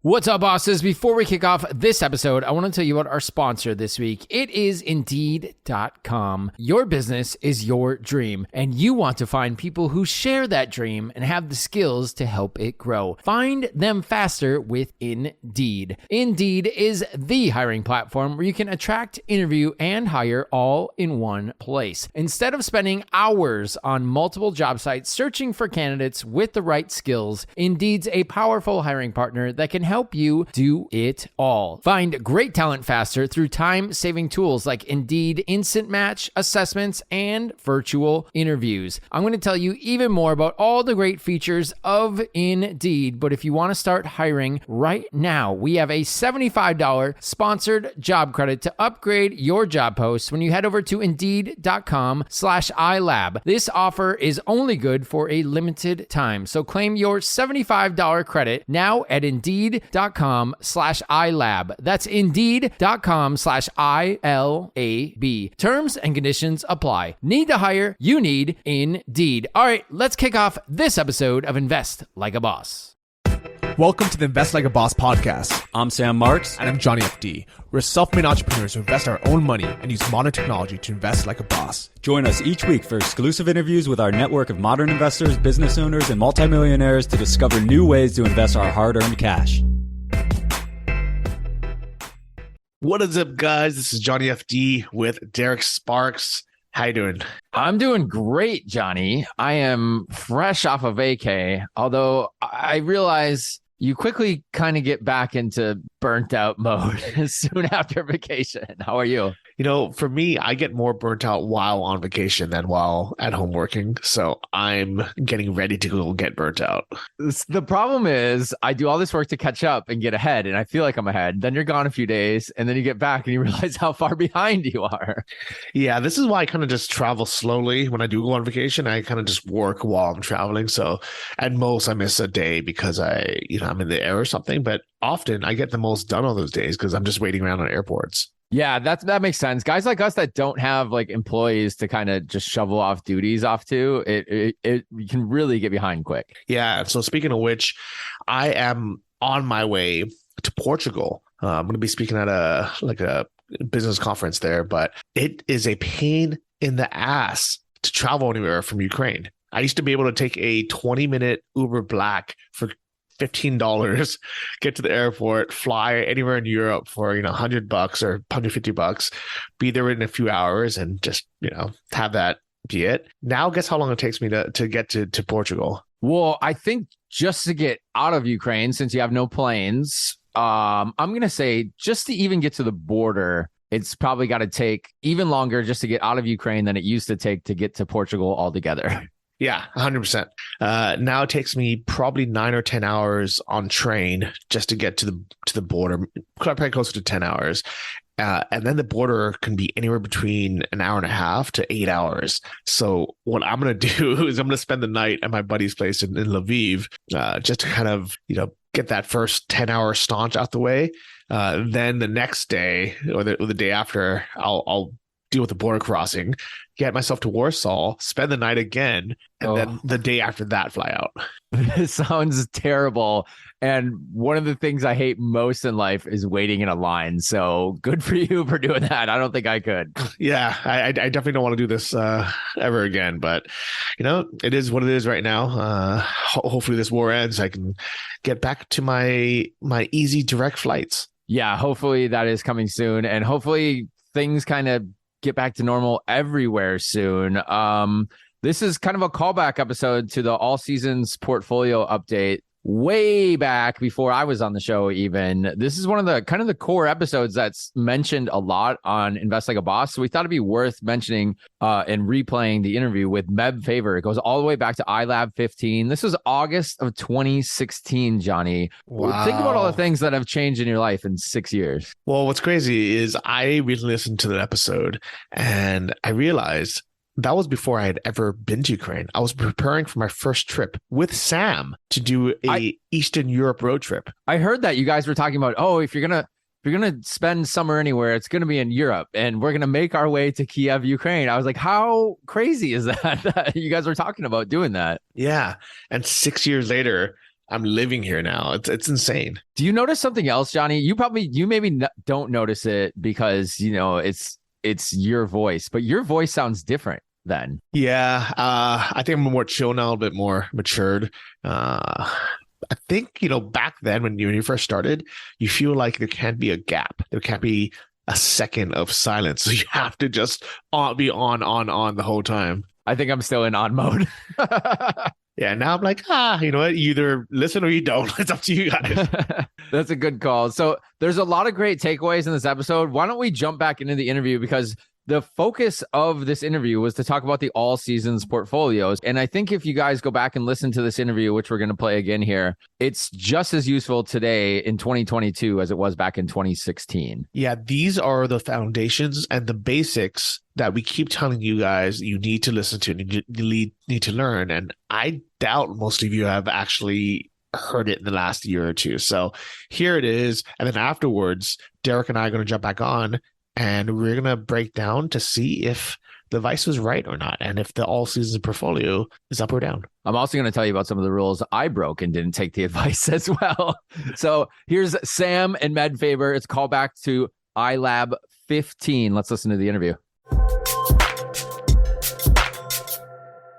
What's up, bosses? Before we kick off this episode, I want to tell you about our sponsor this week. It is Indeed.com. Your business is your dream, and you want to find people who share that dream and have the skills to help it grow. Find them faster with Indeed. Indeed is the hiring platform where you can attract, interview, and hire all in one place. Instead of spending hours on multiple job sites searching for candidates with the right skills, Indeed's a powerful hiring partner that can help you do it all. Find great talent faster through time-saving tools like Indeed Instant Match, assessments, and virtual interviews. I'm going to tell you even more about all the great features of Indeed, but if you want to start hiring right now, we have a $75 sponsored job credit to upgrade your job posts when you head over to Indeed.com/iLab. This offer is only good for a limited time, so claim your $75 credit now at Indeed.com/iLab. That's Indeed.com/ILAB. Terms and conditions apply. Need to hire? You need Indeed. All right, let's kick off this episode of Invest Like a Boss. Welcome to the Invest Like a Boss podcast. I'm Sam Marks. And I'm Johnny FD. We're self-made entrepreneurs who invest our own money and use modern technology to invest like a boss. Join us each week for exclusive interviews with our network of modern investors, business owners, and multimillionaires to discover new ways to invest our hard-earned cash. What is up, guys? This is Johnny FD with Derek Sparks. How you doing? I'm doing great, Johnny. I am fresh off of vacay, although I realize you quickly kind of get back into burnt out mode soon after vacation. How are you? You know, for me, I get more burnt out while on vacation than while at home working. So I'm getting ready to go get burnt out. The problem is I do all this work to catch up and get ahead, and I feel like I'm ahead. Then you're gone a few days, and then you get back and you realize how far behind you are. Yeah, this is why I kind of just travel slowly. When I do go on vacation, I kind of just work while I'm traveling. So at most I miss a day because I'm in the air or something. But often I get the most done on those days because I'm just waiting around on airports. Yeah, that makes sense. Guys like us that don't have like employees to kind of just shovel off duties off to, it can really get behind quick. Yeah. So speaking of which, I am on my way to Portugal. I'm going to be speaking at a business conference there, but it is a pain in the ass to travel anywhere from Ukraine. I used to be able to take a 20-minute Uber Black for $15, get to the airport, fly anywhere in Europe for $100 or $150, be there in a few hours, and just have that be it. Now, guess how long it takes me to get to Portugal? Well, I think just to get out of Ukraine, since you have no planes, I'm gonna say just to even get to the border, it's probably got to take even longer just to get out of Ukraine than it used to take to get to Portugal altogether. Yeah, 100%. Now it takes me probably 9 or 10 hours on train just to get to the border, probably closer to 10 hours. And then the border can be anywhere between an hour and a half to 8 hours. So what I'm going to do is I'm going to spend the night at my buddy's place in Lviv, just to kind of, get that first 10-hour staunch out the way. Then the next day or the day after, I'll deal with the border crossing, get myself to Warsaw, spend the night again, and then the day after that, fly out. It sounds terrible. And one of the things I hate most in life is waiting in a line. So good for you for doing that. I don't think I could. Yeah, I definitely don't want to do this ever again. But, it is what it is right now. Hopefully this war ends. I can get back to my easy direct flights. Yeah, hopefully that is coming soon. And hopefully things kind of get back to normal everywhere soon. This is kind of a callback episode to the All Seasons portfolio update way back before I was on the show even. This is one of the kind of the core episodes that's mentioned a lot on Invest Like a Boss. So we thought it'd be worth mentioning and replaying the interview with Meb Faber. It goes all the way back to iLab 15. This was August of 2016, Johnny. Wow. Think about all the things that have changed in your life in 6 years. Well, what's crazy is I recently listened to that episode and I realized that was before I had ever been to Ukraine. I was preparing for my first trip with Sam to do a Eastern Europe road trip. I heard that you guys were talking about, if you're gonna spend summer anywhere, it's gonna be in Europe, and we're gonna make our way to Kiev, Ukraine. I was like, how crazy is that you guys were talking about doing that? Yeah, and 6 years later, I'm living here now. It's insane. Do you notice something else, Johnny? You maybe don't notice it because, it's your voice, but your voice sounds different then. Yeah. I think I'm more chill now, a bit more matured. I think, back then when you first started, you feel like there can't be a gap. There can't be a second of silence. So you have to just be on the whole time. I think I'm still in on mode. Yeah, now I'm like, you know what? You either listen or you don't. It's up to you guys. That's a good call. So there's a lot of great takeaways in this episode. Why don't we jump back into the interview? Because the focus of this interview was to talk about the all seasons portfolios. And I think if you guys go back and listen to this interview, which we're going to play again here, it's just as useful today in 2022 as it was back in 2016. Yeah, these are the foundations and the basics that we keep telling you guys you need to listen to and you need to learn. And I doubt most of you have actually heard it in the last year or two. So here it is. And then afterwards, Derek and I are going to jump back on and we're going to break down to see if the advice was right or not, and if the all seasons portfolio is up or down. I'm also going to tell you about some of the rules I broke and didn't take the advice as well. So here's Sam and Meb Faber. It's a call back to iLab 15. Let's listen to the interview.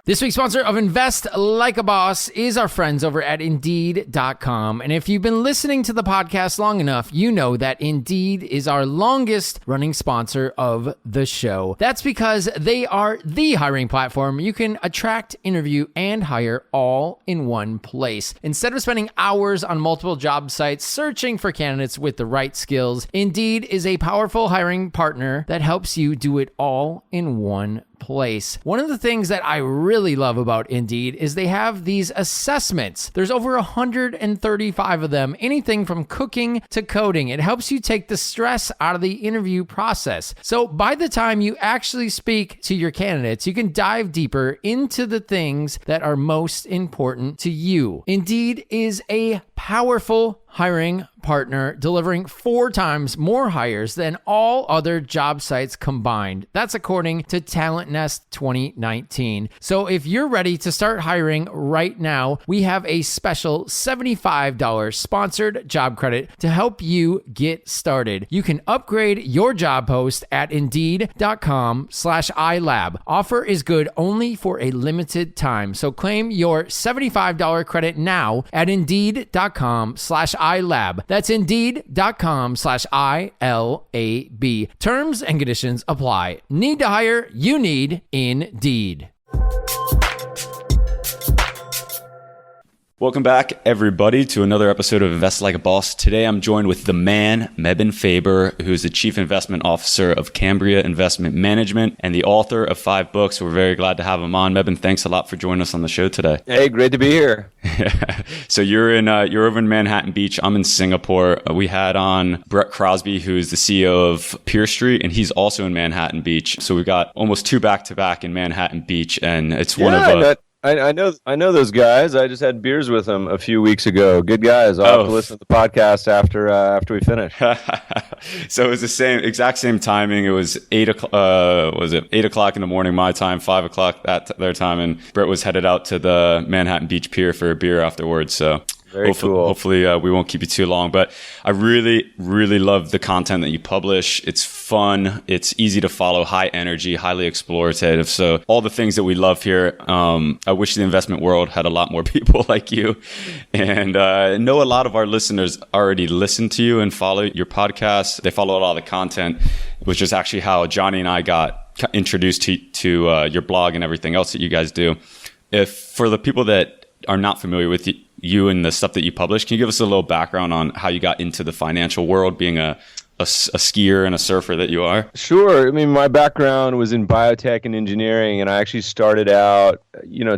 This week's sponsor of Invest Like a Boss is our friends over at Indeed.com. And if you've been listening to the podcast long enough, you know that Indeed is our longest running sponsor of the show. That's because they are the hiring platform you can attract, interview, and hire all in one place. Instead of spending hours on multiple job sites searching for candidates with the right skills, Indeed is a powerful hiring partner that helps you do it all in one place. One of the things that I really love about Indeed is they have these assessments. There's over 135 of them, anything from cooking to coding. It helps you take the stress out of the interview process. So by the time you actually speak to your candidates, you can dive deeper into the things that are most important to you. Indeed is a powerful hiring partner, delivering 4 times more hires than all other job sites combined. That's according to Talent Nest 2019. So if you're ready to start hiring right now, we have a special $75 sponsored job credit to help you get started. You can upgrade your job post at Indeed.com/iLab. Offer is good only for a limited time. So claim your $75 credit now at Indeed.com/iLab. That's Indeed.com/ILAB. Terms and conditions apply. Need to hire? You need Indeed. Welcome back, everybody, to another episode of Invest Like a Boss. Today, I'm joined with the man, Meb Faber, who is the Chief Investment Officer of Cambria Investment Management and the author of 5 books. We're very glad to have him on. Meb, thanks a lot for joining us on the show today. Hey, great to be here. So you're over in Manhattan Beach. I'm in Singapore. We had on Brett Crosby, who is the CEO of Pier Street, and he's also in Manhattan Beach. So we've got almost 2 back-to-back in Manhattan Beach, and it's one of I know those guys. I just had beers with them a few weeks ago. Good guys. I'll have to listen to the podcast after we finish. So it was the exact same timing. It was 8 o'clock in the morning my time, 5 o'clock their time, and Brett was headed out to the Manhattan Beach Pier for a beer afterwards. So hopefully we won't keep you too long, but I really, really love the content that you publish. It's fun. It's easy to follow, high energy, highly explorative. So all the things that we love here. I wish the investment world had a lot more people like you. And I know a lot of our listeners already listen to you and follow your podcast. They follow a lot of the content, which is actually how Johnny and I got introduced to your blog and everything else that you guys do. If for the people that are not familiar with you and the stuff that you publish, can you give us a little background on how you got into the financial world, being a skier and a surfer that you are? Sure. I mean, my background was in biotech and engineering, and I actually started out,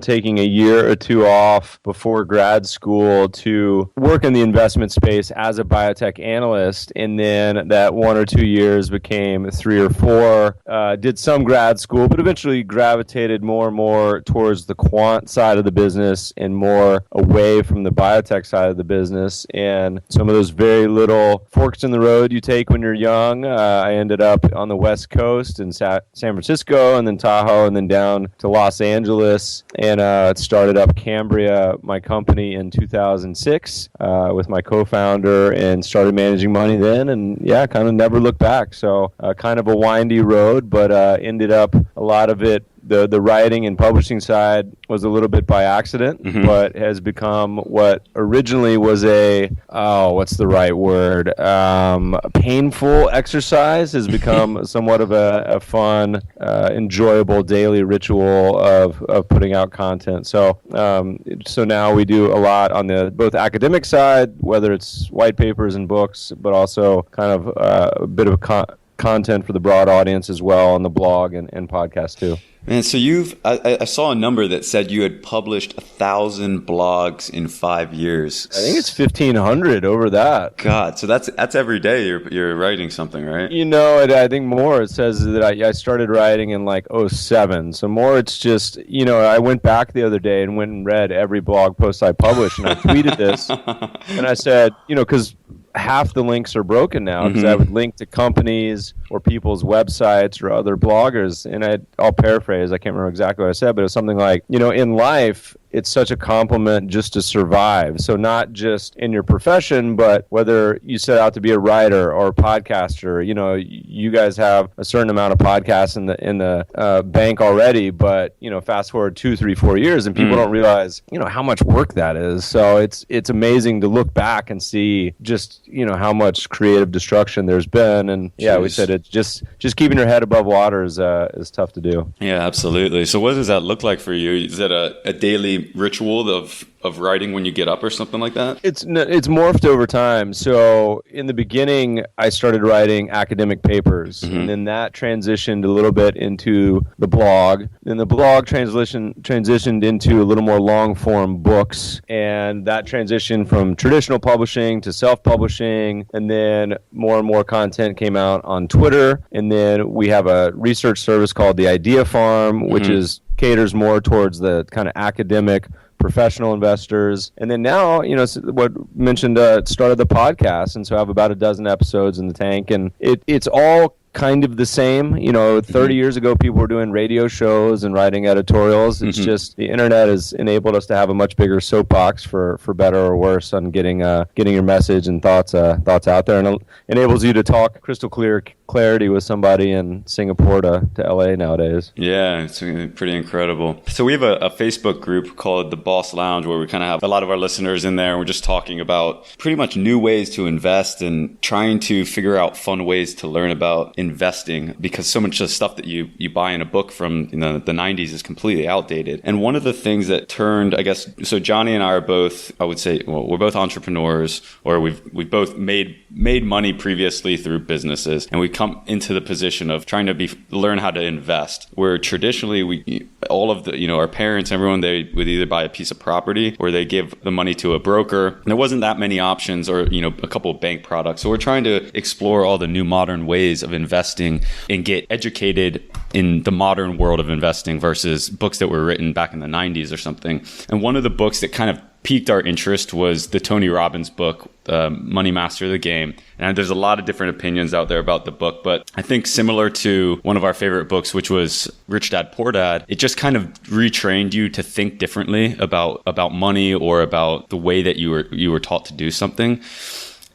taking a year or 2 off before grad school to work in the investment space as a biotech analyst. And then that 1 or 2 years became 3 or 4. Did some grad school, but eventually gravitated more and more towards the quant side of the business and more away from the biotech side of the business. And some of those very little forks in the road you take when you're young. I ended up on the West Coast in San Francisco, and then Tahoe, and then down to Los Angeles. business, and started up Cambria, my company, in 2006 with my co-founder, and started managing money then, and kind of never looked back. So kind of a windy road, but ended up a lot of it. The writing and publishing side was a little bit by accident, but has become what originally was what's the right word? Painful exercise has become somewhat of a fun, enjoyable daily ritual of putting out content. So now we do a lot on the both academic side, whether it's white papers and books, but also kind of a bit of content for the broad audience as well on the blog and podcast too. Man, so I saw a number that said you had published 1,000 blogs in 5 years. I think it's 1,500 over that. God, so that's every day you're writing something, right? I think more. It says that I started writing in like 2007. So more, it's just, I went back the other day and went and read every blog post I published, and I tweeted this, and I said, because half the links are broken now, because I would link to companies or people's websites or other bloggers, and I'll paraphrase, I can't remember exactly what I said, but it was something like, in life, it's such a compliment just to survive. So not just in your profession, but whether you set out to be a writer or a podcaster, you guys have a certain amount of podcasts in the bank already, but, fast forward 2, 3, 4 years and people don't realize, how much work that is. So it's amazing to look back and see just, how much creative destruction there's been. And we said it's just keeping your head above water is tough to do. Yeah, absolutely. So what does that look like for you? Is that a daily ritual of writing when you get up or something like that? It's morphed over time. So in the beginning, I started writing academic papers, and then that transitioned a little bit into the blog. Then the blog transitioned into a little more long-form books, and that transitioned from traditional publishing to self-publishing, and then more and more content came out on Twitter. And then we have a research service called the Idea Farm, which caters more towards the kind of academic professional investors. And then now, what mentioned, started the podcast. And so I have about a dozen episodes in the tank, and it's all kind of the same. 30 years ago, people were doing radio shows and writing editorials. It's just the internet has enabled us to have a much bigger soapbox, for better or worse, on getting your message and thoughts out there, and it enables you to talk crystal clarity with somebody in Singapore to LA nowadays. Yeah, it's pretty incredible. So we have a Facebook group called the Boss Lounge, where we kind of have a lot of our listeners in there, and we're just talking about pretty much new ways to invest and trying to figure out fun ways to learn about investing, because so much of the stuff that you buy in a book from the 90s is completely outdated. And one of the things that turned, I guess, so Johnny and I are both, I would say, well, we're both entrepreneurs, or we've both made money previously through businesses, and we come into the position of trying to learn how to invest, where traditionally all of the, our parents, everyone, they would either buy a piece of property or they give the money to a broker. And there wasn't that many options, or a couple of bank products. So we're trying to explore all the new modern ways of investing and get educated in the modern world of investing versus books that were written back in the 90s or something. And one of the books that kind of piqued our interest was the Tony Robbins book, Money Master the Game. And there's a lot of different opinions out there about the book, but I think similar to one of our favorite books, which was Rich Dad Poor Dad, it just kind of retrained you to think differently about money, or about the way that you were taught to do something.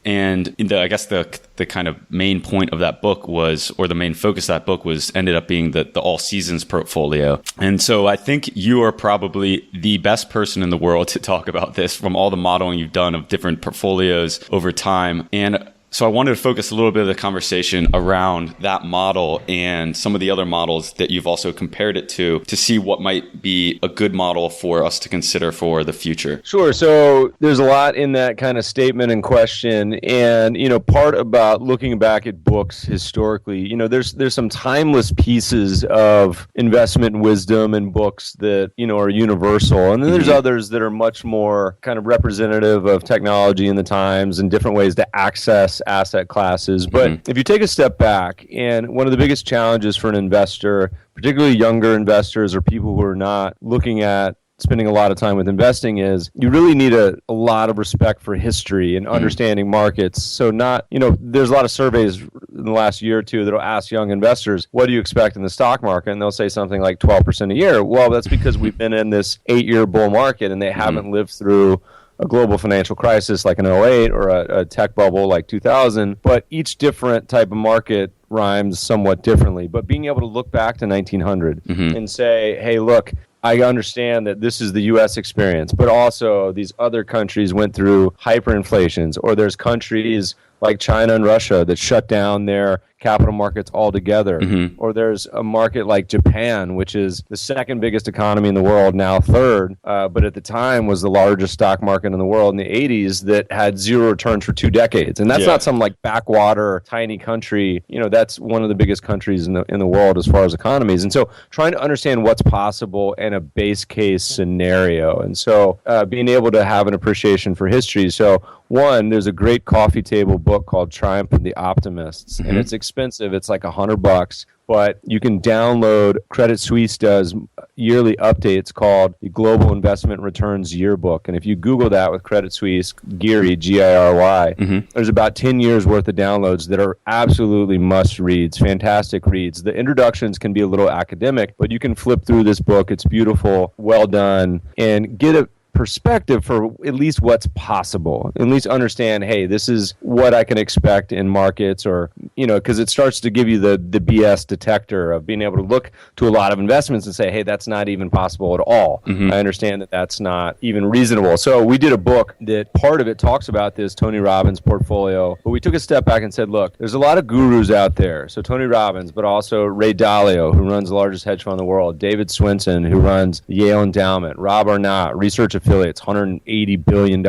And I guess the kind of main point of that book was, or the main focus of that book was, ended up being the All Seasons portfolio. And so I think you are probably the best person in the world to talk about this, from all the modeling you've done of different portfolios over time. And so I wanted to focus a little bit of the conversation around that model and some of the other models that you've also compared it to see what might be a good model for us to consider for the future. Sure. So there's a lot in that kind of statement and question. And, part about looking back at books historically, there's some timeless pieces of investment wisdom in books that, are universal. And then there's others that are much more kind of representative of technology in the times and different ways to access asset classes. But if you take a step back, and one of the biggest challenges for an investor, particularly younger investors or people who are not looking at spending a lot of time with investing, is you really need a lot of respect for history and understanding markets. So there's a lot of surveys in the last year or two that'll ask young investors, what do you expect in the stock market? And they'll say something like 12% a year. Well, that's because we've been in this 8-year bull market and they haven't lived through a global financial crisis like an '08 or a tech bubble like 2000. But each different type of market rhymes somewhat differently. But being able to look back to 1900 and say, hey, look, I understand that this is the U.S. experience, but also these other countries went through hyperinflations, or there's countries like China and Russia that shut down their capital markets altogether. Or there's a market like Japan, which is the second biggest economy in the world, now third, but at the time was the largest stock market in the world in the 80s that had zero returns for 2 decades. And that's not some like backwater, tiny country. You know, that's one of the biggest countries in the world as far as economies. And so trying to understand what's possible in a base case scenario. And so being able to have an appreciation for history. So one, there's a great coffee table book called Triumph of the Optimists, and it's expensive. It's like $100, but you can download. Credit Suisse does yearly updates called the Global Investment Returns Yearbook, and if you Google that with Credit Suisse, GIRY, G-I-R-Y, there's about 10 years worth of downloads that are absolutely must reads, fantastic reads. The introductions can be a little academic, but you can flip through this book. It's beautiful, well done, and get a perspective for at least what's possible, at least understand, hey, this is what I can expect in markets, or, you know, because it starts to give you the BS detector of being able to look to a lot of investments and say, hey, that's not even possible at all. I understand that that's not even reasonable. So we did a book that part of it talks about this Tony Robbins portfolio, but we took a step back and said, look, there's a lot of gurus out there. So Tony Robbins, but also Ray Dalio, who runs the largest hedge fund in the world, David Swinson, who runs the Yale Endowment, Rob Arnott, research affiliates, $180 billion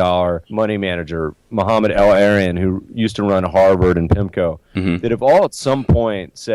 money manager, Mohammed El-Arian, who used to run Harvard and PIMCO, that have all at some point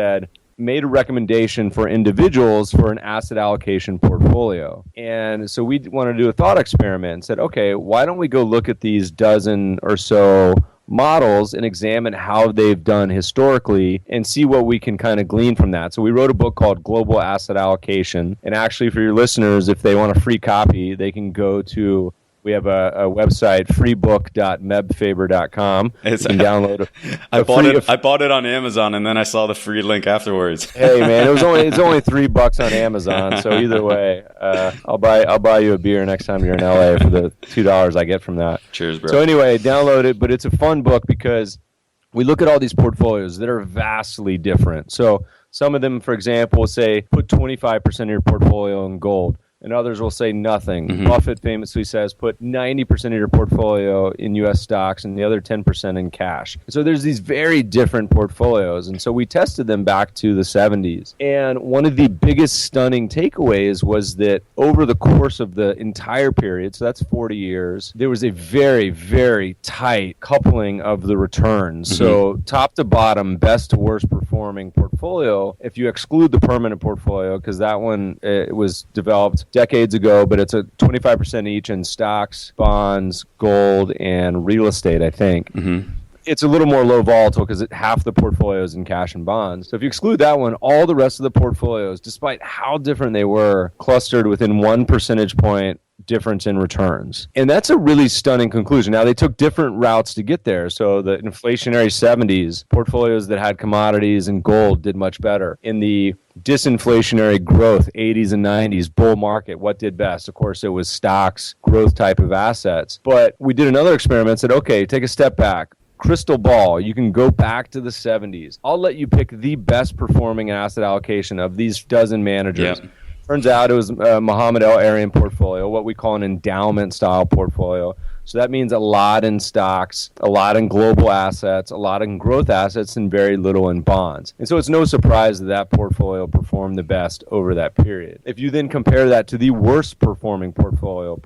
made a recommendation for individuals for an asset allocation portfolio. And so we wanted to do a thought experiment and said, okay, why don't we go look at these dozen or so models and examine how they've done historically and see what we can kind of glean from that. So we wrote a book called Global Asset Allocation. And actually, for your listeners, if they want a free copy, they can go to, we have a website, freebook.mebfaber.com. You can download it. I bought it on Amazon, and then I saw the free link afterwards. Hey man, it's only $3 on Amazon. So either way, I'll buy you a beer next time you're in LA for the $2 I get from that. Cheers, bro. So anyway, download it. But it's a fun book because we look at all these portfolios that are vastly different. So some of them, for example, will say put 25% of your portfolio in gold. And others will say nothing. Buffett famously says put 90% of your portfolio in U.S. stocks and the other 10% in cash. So there's these very different portfolios. And so we tested them back to the 70s. And one of the biggest stunning takeaways was that over the course of the entire period, so that's 40 years, there was a very, very tight coupling of the returns. So top to bottom, best to worst performing portfolio, if you exclude the permanent portfolio, because that one it was developed decades ago, but it's a 25% each in stocks, bonds, gold, and real estate, I think. It's a little more low volatile because half the portfolio is in cash and bonds. So if you exclude that one, all the rest of the portfolios, despite how different they were, clustered within 1 percentage point difference in returns. And that's a really stunning conclusion. Now, they took different routes to get there. So the inflationary 70s, portfolios that had commodities and gold did much better. In the disinflationary growth, 80s and 90s, bull market, what did best? Of course, it was stocks, growth type of assets. But we did another experiment and said, okay, take a step back. Crystal ball, you can go back to the 70s. I'll let you pick the best performing asset allocation of these dozen managers. Yep. Turns out it was Mohammed El-Arian portfolio, what we call an endowment style portfolio. So that means a lot in stocks, a lot in global assets, a lot in growth assets, and very little in bonds. And so it's no surprise that that portfolio performed the best over that period. If you then compare that to the worst performing portfolio,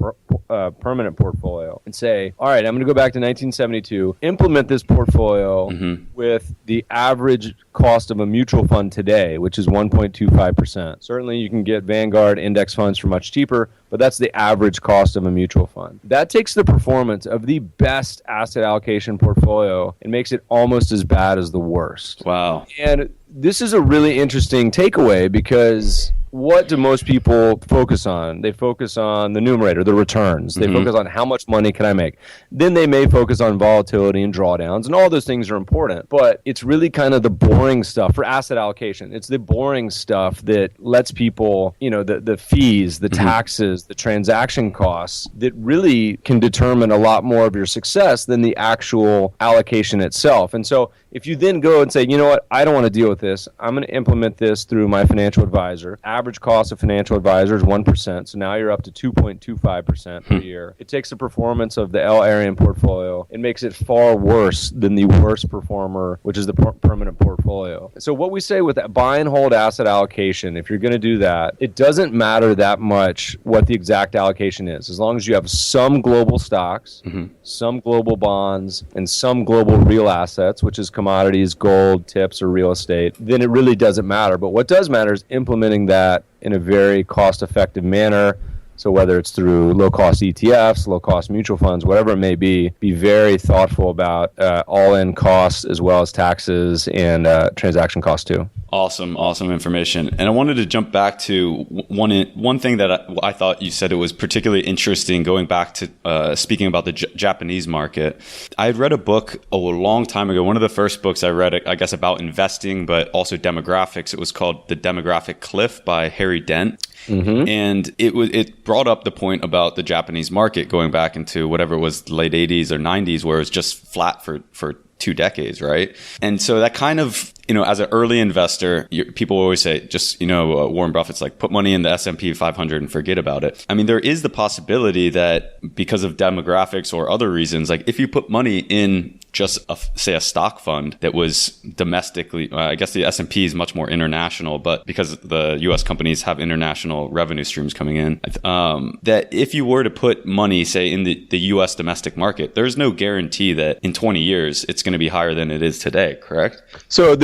permanent portfolio, and say, all right, I'm going to go back to 1972, implement this portfolio with the average cost of a mutual fund today, which is 1.25%. Certainly you can get Vanguard index funds for much cheaper, but that's the average cost of a mutual fund. That takes the performance of the best asset allocation portfolio and makes it almost as bad as the worst. Wow. And this is a really interesting takeaway because what do most people focus on? They focus on the numerator, the returns. They focus on how much money can I make. Then they may focus on volatility and drawdowns, and all those things are important. But it's really kind of the boring stuff for asset allocation. It's the boring stuff that lets people, the fees, the taxes, the transaction costs that really can determine a lot more of your success than the actual allocation itself. And so if you then go and say, you know what, I don't want to deal with this. I'm going to implement this through my financial advisor. Average cost of financial advisor is 1%. So now you're up to 2.25% per year. It takes the performance of the L-Arian portfolio and makes it far worse than the worst performer, which is the permanent portfolio. So what we say with that buy and hold asset allocation, if you're going to do that, it doesn't matter that much what the exact allocation is. As long as you have some global stocks, some global bonds, and some global real assets, which is commodities, gold, tips, or real estate, then it really doesn't matter. But what does matter is implementing that in a very cost-effective manner. So whether it's through low-cost ETFs, low-cost mutual funds, whatever it may be very thoughtful about all-in costs as well as taxes and transaction costs too. Awesome information. And I wanted to jump back to one thing that I thought you said it was particularly interesting, going back to speaking about the Japanese market. I had read a book a long time ago, one of the first books I read, I guess, about investing, but also demographics. It was called The Demographic Cliff by Harry Dent. And it brought up the point about the Japanese market going back into whatever it was, late 80s or 90s, where it was just flat for 2 decades, right? And so that kind of, as an early investor, people always say, just, Warren Buffett's like, put money in the S&P 500 and forget about it. I mean, there is the possibility that because of demographics or other reasons, like if you put money in just a stock fund that was domestically, I guess the S&P is much more international, but because the US companies have international revenue streams coming in, that if you were to put money, say, in the US domestic market, there's no guarantee that in 20 years it's going to be higher than it is today, correct? So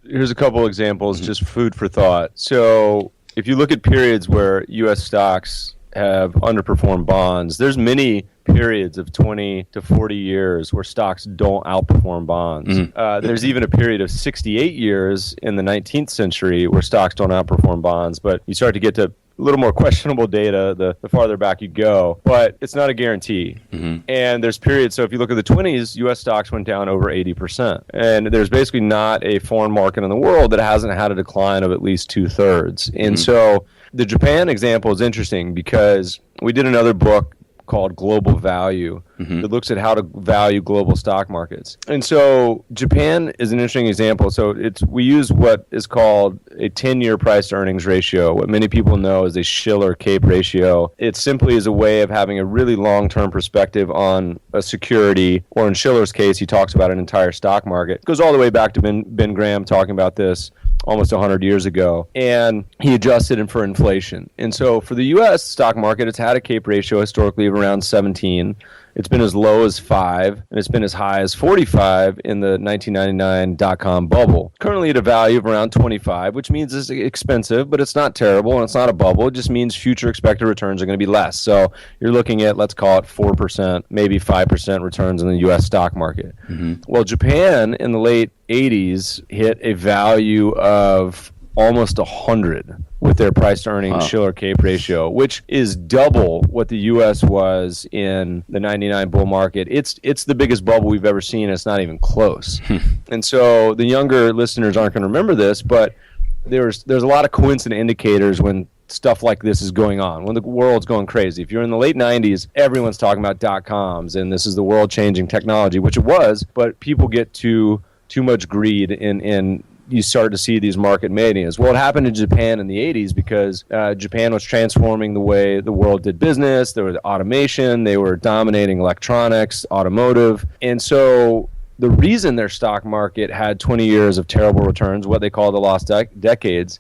here's a couple examples, just food for thought. So if you look at periods where US stocks have underperformed bonds, there's many periods of 20 to 40 years where stocks don't outperform bonds. There's even a period of 68 years in the 19th century where stocks don't outperform bonds, but you start to get to a little more questionable data the farther back you go, but it's not a guarantee. And there's periods, so if you look at the 20s, US stocks went down over 80%. And there's basically not a foreign market in the world that hasn't had a decline of at least 2/3. And so the Japan example is interesting because we did another book called Global Value that looks at how to value global stock markets. And so Japan is an interesting example. So we use what is called a 10-year price to earnings ratio. What many people know is a Shiller-Cape ratio. It simply is a way of having a really long-term perspective on a security, or in Shiller's case, he talks about an entire stock market. It goes all the way back to Ben Graham talking about this almost 100 years ago, and he adjusted it for inflation. And so for the U.S. stock market, it's had a CAPE ratio historically of around 17. It's been as low as 5, and it's been as high as 45 in the 1999 dot-com bubble. Currently at a value of around 25, which means it's expensive, but it's not terrible, and it's not a bubble. It just means future expected returns are going to be less. So you're looking at, let's call it 4%, maybe 5% returns in the U.S. stock market. Well, Japan in the late 80s hit a value of almost 100 with their price to earnings Shiller-Cape ratio, which is double what the U.S. was in the 99 bull market. It's the biggest bubble we've ever seen. It's not even close. And so the younger listeners aren't going to remember this, but there's a lot of coincident indicators when stuff like this is going on, when the world's going crazy. If you're in the late 90s, everyone's talking about dot-coms, and this is the world-changing technology, which it was, but people get too much greed and you start to see these market manias. Well, it happened in Japan in the 80s because Japan was transforming the way the world did business. There was automation. They were dominating electronics, automotive. And so the reason their stock market had 20 years of terrible returns, what they call the lost decades,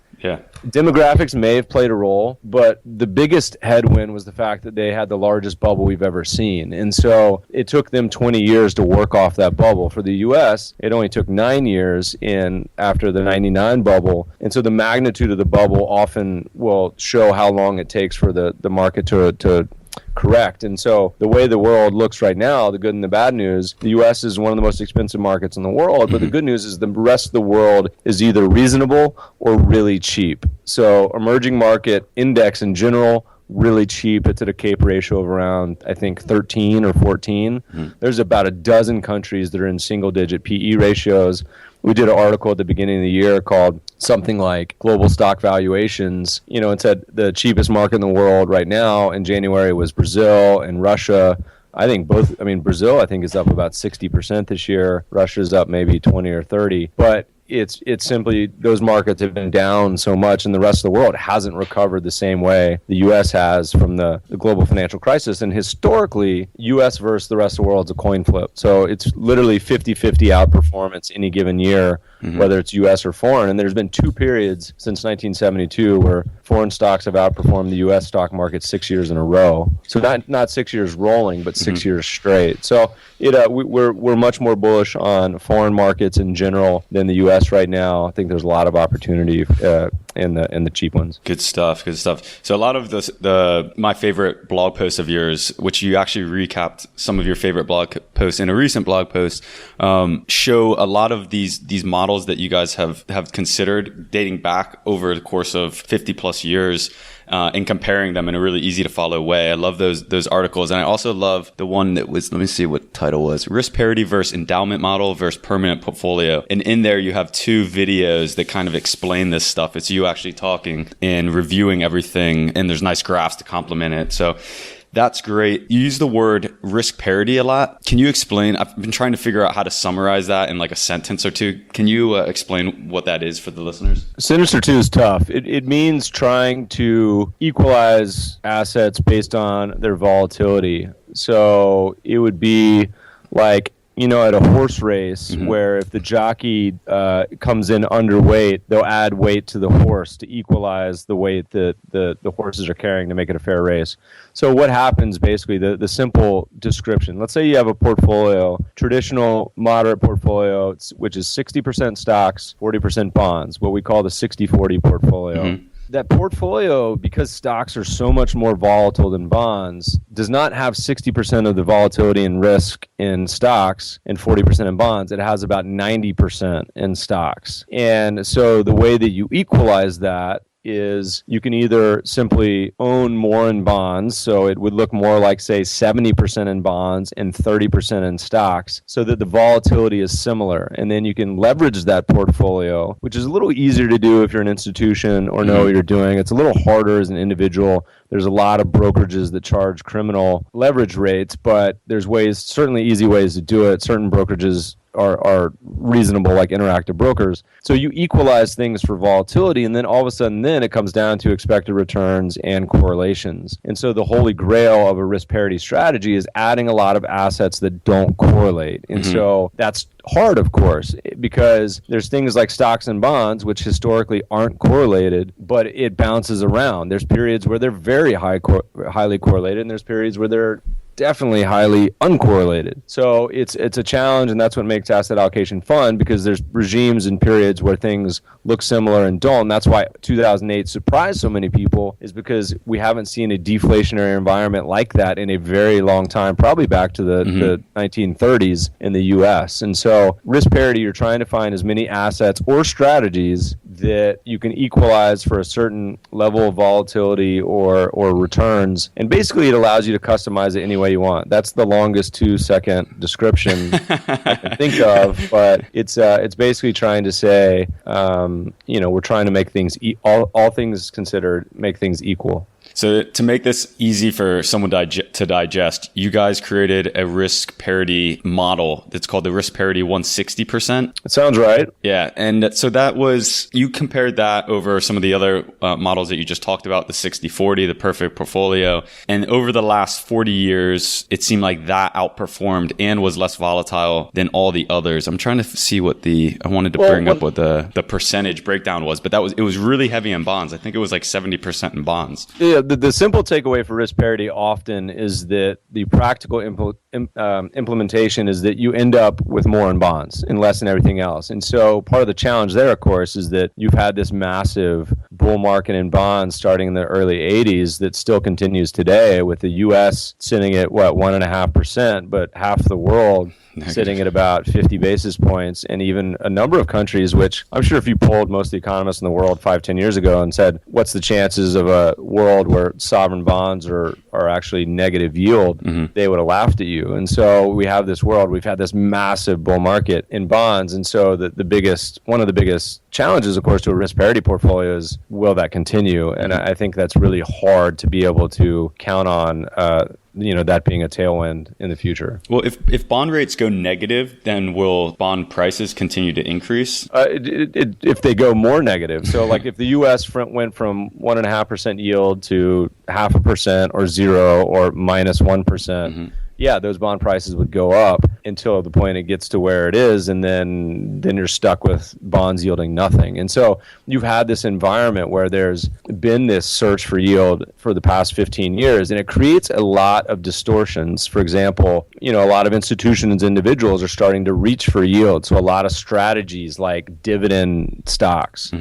demographics may have played a role, but the biggest headwind was the fact that they had the largest bubble we've ever seen. And so it took them 20 years to work off that bubble. For the U.S., it only took 9 years after the 99 bubble. And so the magnitude of the bubble often will show how long it takes for the market to correct. And so the way the world looks right now, the good and the bad news, the U.S. is one of the most expensive markets in the world, but the good news is the rest of the world is either reasonable or really cheap. So emerging market index in general, really cheap. It's at a CAPE ratio of around, I think, 13 or 14. There's about a dozen countries that are in single-digit PE ratios. We did an article at the beginning of the year called something like Global Stock Valuations. It said the cheapest market in the world right now in January was Brazil and Russia. Brazil, I think, is up about 60% this year. Russia's up maybe 20 or 30. But it's simply those markets have been down so much, and the rest of the world hasn't recovered the same way the U.S. has from the global financial crisis. And historically, U.S. versus the rest of the world is a coin flip. So it's literally 50-50 outperformance any given year, whether it's U.S. or foreign. And there's been two periods since 1972 where foreign stocks have outperformed the U.S. stock market 6 years in a row. So not 6 years rolling, but 6 years straight. So we're much more bullish on foreign markets in general than the U.S. right now. I think there's a lot of opportunity in the cheap ones. Good stuff. So a lot of my favorite blog posts of yours, which you actually recapped some of your favorite blog posts in a recent blog post, show a lot of these models that you guys have considered dating back over the course of 50 plus years. And comparing them in a really easy to follow way. I love those articles. And I also love the one that was, let me see what title was, Risk Parity versus Endowment Model versus Permanent Portfolio. And in there you have two videos that kind of explain this stuff. It's you actually talking and reviewing everything, and there's nice graphs to complement it. So that's great. You use the word risk parity a lot. Can you explain? I've been trying to figure out how to summarize that in like a sentence or two. Can you explain what that is for the listeners? A sentence or two is tough. It means trying to equalize assets based on their volatility. So it would be like, at a horse race where if the jockey comes in underweight, they'll add weight to the horse to equalize the weight that the horses are carrying to make it a fair race. So what happens basically, the simple description, let's say you have a portfolio, traditional moderate portfolio, which is 60% stocks, 40% bonds, what we call the 60-40 portfolio. That portfolio, because stocks are so much more volatile than bonds, does not have 60% of the volatility and risk in stocks and 40% in bonds. It has about 90% in stocks. And so the way that you equalize that is you can either simply own more in bonds, so it would look more like, say, 70% in bonds and 30% in stocks, so that the volatility is similar. And then you can leverage that portfolio, which is a little easier to do if you're an institution or know what you're doing. It's a little harder as an individual. There's a lot of brokerages that charge criminal leverage rates, but there's ways, certainly easy ways to do it. Certain brokerages are reasonable, like Interactive Brokers. So you equalize things for volatility, and then all of a sudden then it comes down to expected returns and correlations. And so the holy grail of a risk parity strategy is adding a lot of assets that don't correlate. And so that's hard, of course, because there's things like stocks and bonds, which historically aren't correlated, but it bounces around. There's periods where they're very highly correlated, and there's periods where they're definitely highly uncorrelated. So it's a challenge, and that's what makes asset allocation fun, because there's regimes and periods where things look similar and don't. And that's why 2008 surprised so many people, is because we haven't seen a deflationary environment like that in a very long time, probably back to the 1930s in the US. And so risk parity, you're trying to find as many assets or strategies that you can equalize for a certain level of volatility or returns. And basically it allows you to customize it any way you want. That's the longest 2-second description I can think of, but it's basically trying to say, we're trying to make things, all things considered, make things equal. So to make this easy for someone to digest, you guys created a risk parity model that's called the risk parity 160%. It sounds right. Yeah. And so that was, you compared that over some of the other models that you just talked about, the 60-40, the perfect portfolio. And over the last 40 years, it seemed like that outperformed and was less volatile than all the others. I'm trying to see what I wanted to bring up what the percentage breakdown was, but it was really heavy in bonds. I think it was like 70% in bonds. Yeah. The simple takeaway for risk parity often is that the practical implementation is that you end up with more in bonds and less in everything else. And so part of the challenge there, of course, is that you've had this massive bull market in bonds starting in the early 80s that still continues today, with the U.S. sitting at, 1.5%, but half the world sitting at about 50 basis points, and even a number of countries, which I'm sure if you polled most of the economists in the world 5-10 years ago and said, what's the chances of a world where sovereign bonds are actually negative yield, they would have laughed at you. And so we have this world, we've had this massive bull market in bonds. And so one of the biggest challenges, of course, to a risk parity portfolio is, will that continue? And I think that's really hard to be able to count on, that being a tailwind in the future. Well, if bond rates go negative, then will bond prices continue to increase? If they go more negative. So like if the U.S. went from 1.5% yield to 0.5% or 0 or minus 1%, yeah, those bond prices would go up until the point it gets to where it is, and then you're stuck with bonds yielding nothing. And so you've had this environment where there's been this search for yield for the past 15 years, and it creates a lot of distortions. For example, a lot of institutions, individuals are starting to reach for yield. So a lot of strategies like dividend stocks,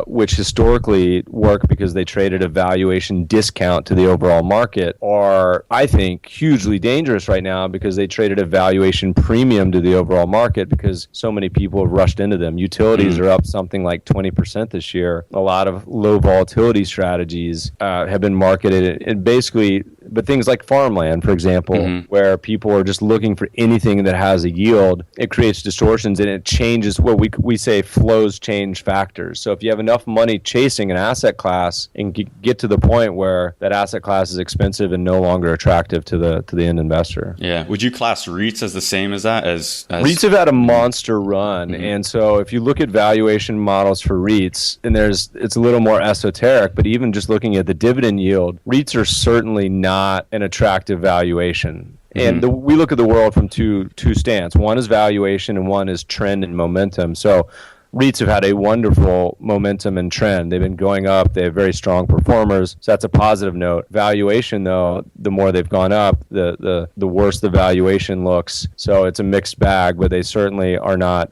which historically work because they trade at a valuation discount to the overall market, are, I think, hugely dangerous right now because they trade at a valuation premium to the overall market because so many people have rushed into them. Utilities are up something like 20% this year. A lot of low volatility strategies have been marketed, and basically, but things like farmland, for example, where people are just looking for anything that has a yield, it creates distortions, and it changes what we say flows change factors. So if you have enough money chasing an asset class and get to the point where that asset class is expensive and no longer attractive to the end investor. Yeah. Would you class REITs as the same as that? As REITs have had a monster run. And so if you look at valuation models for REITs, and it's a little more esoteric, but even just looking at the dividend yield, REITs are certainly not an attractive valuation. And we look at the world from two stands. One is valuation and one is trend and momentum. So REITs have had a wonderful momentum and trend. They've been going up. They have very strong performers. So that's a positive note. Valuation, though, the more they've gone up, the worse the valuation looks. So it's a mixed bag, but they certainly are not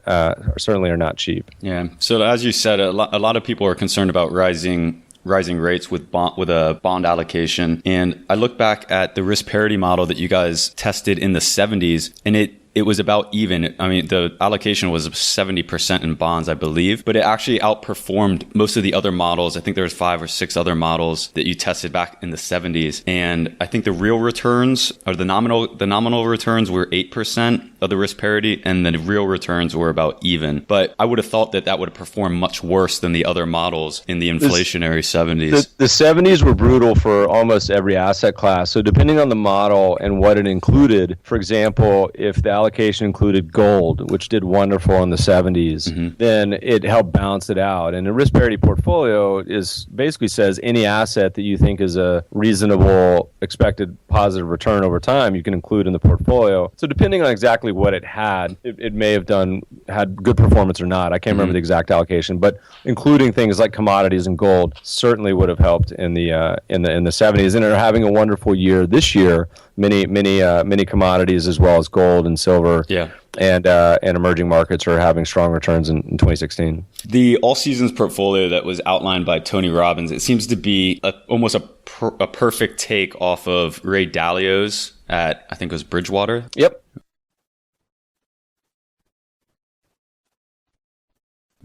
cheap. Yeah. So as you said, a lot of people are concerned about rising rates with a bond allocation. And I look back at the risk parity model that you guys tested in the 70s, and it was about even. I mean, the allocation was 70% in bonds, I believe, but it actually outperformed most of the other models. I think there was 5 or 6 other models that you tested back in the 70s. And I think the real returns, or the nominal returns, were 8% of the risk parity, and the real returns were about even. But I would have thought that would have performed much worse than the other models in the inflationary 70s. The 70s were brutal for almost every asset class. So depending on the model and what it included, for example, if the allocation included gold, which did wonderful in the 70s, then it helped balance it out. And a risk parity portfolio basically says any asset that you think is a reasonable expected positive return over time, you can include in the portfolio. So depending on exactly what it had, it may have had good performance or not. I can't remember the exact allocation, but including things like commodities and gold certainly would have helped in the 70s, and are having a wonderful year this year. Many commodities as well as gold and silver, and emerging markets are having strong returns in 2016. The all seasons portfolio that was outlined by Tony Robbins, it seems to be almost a perfect take off of Ray Dalio's at, I think it was Bridgewater. Yep.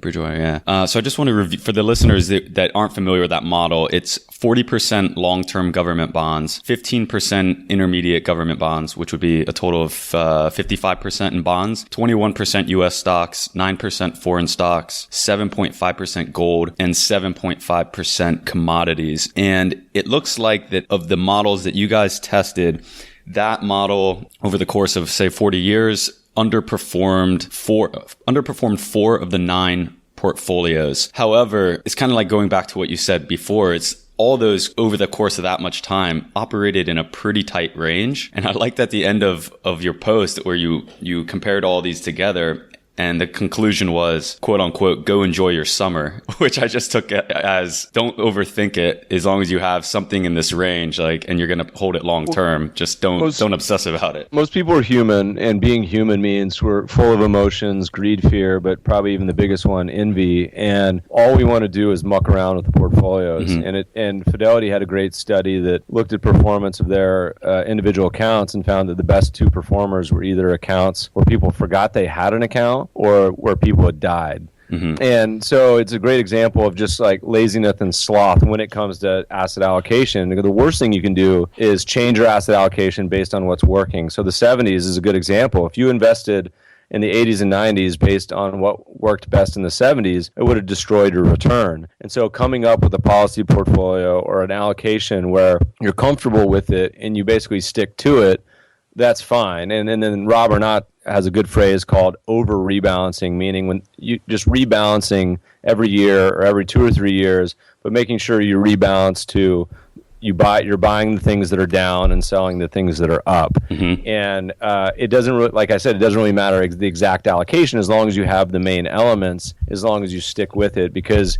Bridgewater, yeah. So I just want to review, for the listeners that aren't familiar with that model, it's 40% long-term government bonds, 15% intermediate government bonds, which would be a total of 55% in bonds, 21% U.S. stocks, 9% foreign stocks, 7.5% gold, and 7.5% commodities. And it looks like that of the models that you guys tested, that model over the course of, say, 40 years, underperformed four of the 9 portfolios. However, it's kind of like going back to what you said before. It's all those over the course of that much time operated in a pretty tight range. And I liked at the end of your post where you compared all these together. And the conclusion was, quote unquote, go enjoy your summer, which I just took as don't overthink it. As long as you have something in this range, and you're going to hold it long term, just don't obsess about it. Most people are human, and being human means we're full of emotions, greed, fear, but probably even the biggest one, envy. And all we want to do is muck around with the portfolios. And Fidelity had a great study that looked at performance of their individual accounts and found that the best two performers were either accounts where people forgot they had an account or where people had died. And so it's a great example of just like laziness and sloth when it comes to asset allocation. The worst thing you can do is change your asset allocation based on what's working. So the 70s is a good example. If you invested in the 80s and 90s based on what worked best in the 70s, it would have destroyed your return. And so coming up with a policy portfolio or an allocation where you're comfortable with it and you basically stick to it, that's fine. And then Rob Arnott has a good phrase called over rebalancing, meaning when you just rebalancing every year or every 2 or 3 years, but making sure you rebalance to you're buying the things that are down and selling the things that are up. And it doesn't really, like I said, it doesn't really matter the exact allocation as long as you have the main elements, as long as you stick with it, because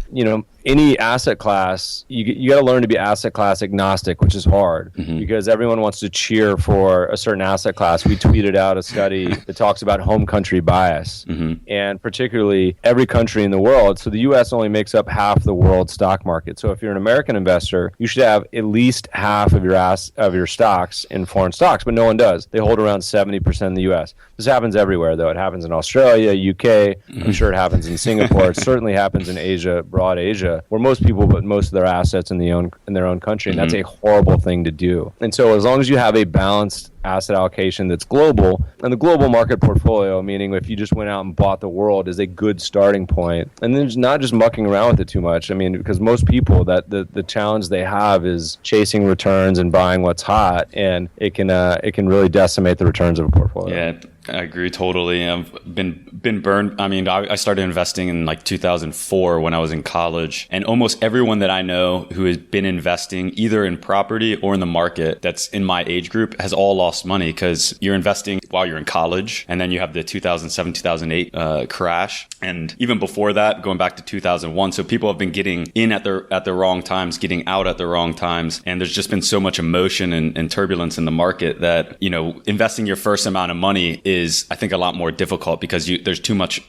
any asset class, you got to learn to be asset class agnostic, which is hard because everyone wants to cheer for a certain asset class. We tweeted out a study that talks about home country bias, and particularly every country in the world. So the U.S. only makes up half the world's stock market. So if you're an American investor, you should have at least half of your stocks in foreign stocks, but no one does. They hold around 70% in the U.S. This happens everywhere, though. It happens in Australia, UK. I'm sure it happens in Singapore. It certainly happens in Asia, broad Asia, where most people put most of their assets in their own country, and that's a horrible thing to do. And so as long as you have a balanced asset allocation that's global, and the global market portfolio, meaning if you just went out and bought the world, is a good starting point. And then not just mucking around with it too much. I mean, because most people, that the challenge they have is chasing returns and buying what's hot, and it can really decimate the returns of a portfolio. Yeah, I agree totally. I've been burned. I mean, I started investing in like 2004 when I was in college, and almost everyone that I know who has been investing either in property or in the market that's in my age group has all lost money because you're investing while you're in college, and then you have the 2007, 2008 crash, and even before that, going back to 2001. So people have been getting in at the wrong times, getting out at the wrong times, and there's just been so much emotion and turbulence in the market that investing your first amount of money is, I think, a lot more difficult because there's too much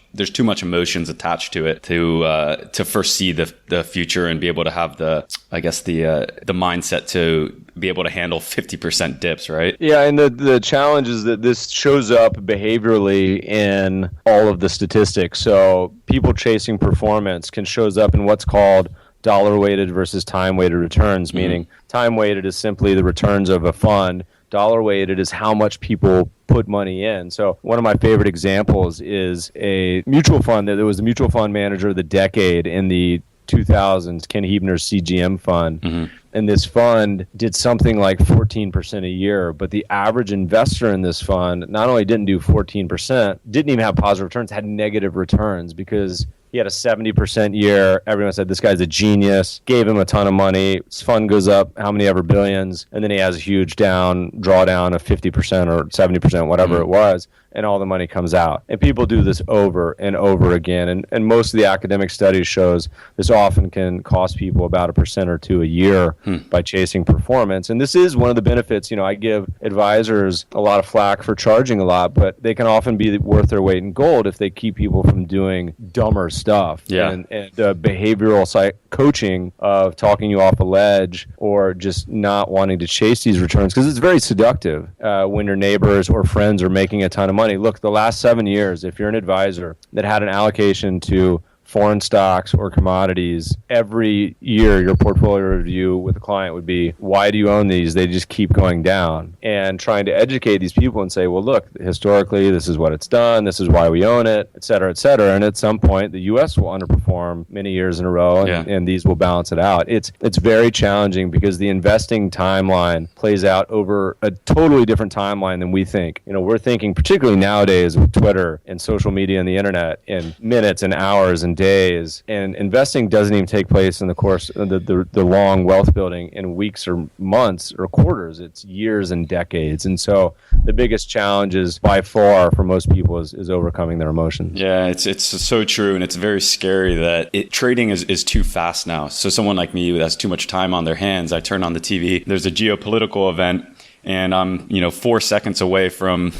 emotions attached to it to foresee the future and be able to have the mindset to be able to handle 50% dips, right? Yeah, and the challenge is that this shows up behaviorally in all of the statistics. So people chasing performance shows up in what's called dollar-weighted versus time-weighted returns, meaning time-weighted is simply the returns of a fund. Dollar-weighted is how much people put money in. So one of my favorite examples is a mutual fund that was the mutual fund manager of the decade in the 2000s, Ken Huebner's CGM fund. And this fund did something like 14% a year, but the average investor in this fund not only didn't do 14%, didn't even have positive returns, had negative returns because he had a 70% year. Everyone said, this guy's a genius, gave him a ton of money. His fund goes up how many ever billions, and then he has a huge drawdown of 50% or 70%, whatever it was, and all the money comes out. And people do this over and over again. And most of the academic studies shows this often can cost people about 1% or 2% a year by chasing performance. And this is one of the benefits. I give advisors a lot of flack for charging a lot, but they can often be worth their weight in gold if they keep people from doing dumber stuff. Yeah. And the behavioral coaching of talking you off a ledge or just not wanting to chase these returns, because it's very seductive when your neighbors or friends are making a ton of money. Look, the last 7 years, if you're an advisor that had an allocation to foreign stocks or commodities, every year your portfolio review with a client would be, why do you own these? They just keep going down. And trying to educate these people and say, well, look, historically, this is what it's done. This is why we own it, et cetera, et cetera. And at some point, the U.S. will underperform many years in a row, and these will balance it out. It's very challenging because the investing timeline plays out over a totally different timeline than we think. We're thinking, particularly nowadays with Twitter and social media and the internet, in minutes and hours and days. And investing doesn't even take place in the course of the long wealth building in weeks or months or quarters. It's years and decades. And so the biggest challenge is by far for most people is overcoming their emotions. Yeah, it's so true. And it's very scary that trading is too fast now. So someone like me who has too much time on their hands, I turn on the TV, there's a geopolitical event, and I'm 4 seconds away from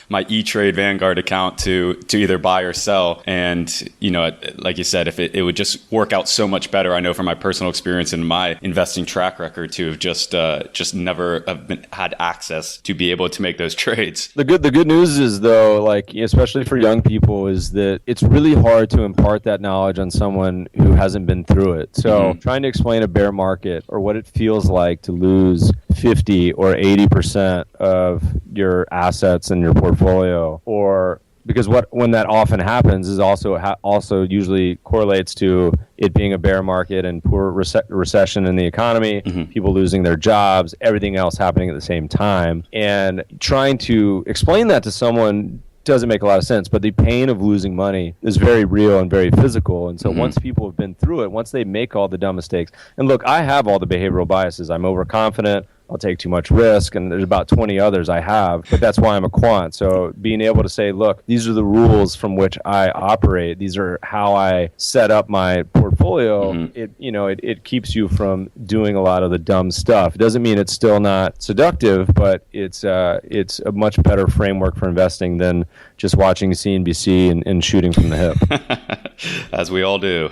my E-Trade Vanguard account to either buy or sell. And like you said, if it would just work out so much better, I know from my personal experience and my investing track record to have just never had access to be able to make those trades. The good news is though, like especially for young people, is that it's really hard to impart that knowledge on someone who hasn't been through it. So trying to explain a bear market or what it feels like to lose 50 or 80% of your assets in your portfolio, or because when that often happens is also usually correlates to it being a bear market and poor recession in the economy, people losing their jobs, everything else happening at the same time. And trying to explain that to someone doesn't make a lot of sense, but the pain of losing money is very real and very physical. And so once people have been through it, once they make all the dumb mistakes, and look, I have all the behavioral biases. I'm overconfident. I'll take too much risk, and there's about 20 others I have, but that's why I'm a quant. So being able to say, look, these are the rules from which I operate. These are how I set up my portfolio. It keeps you from doing a lot of the dumb stuff. It doesn't mean it's still not seductive, but it's a much better framework for investing than just watching CNBC and shooting from the hip. As we all do.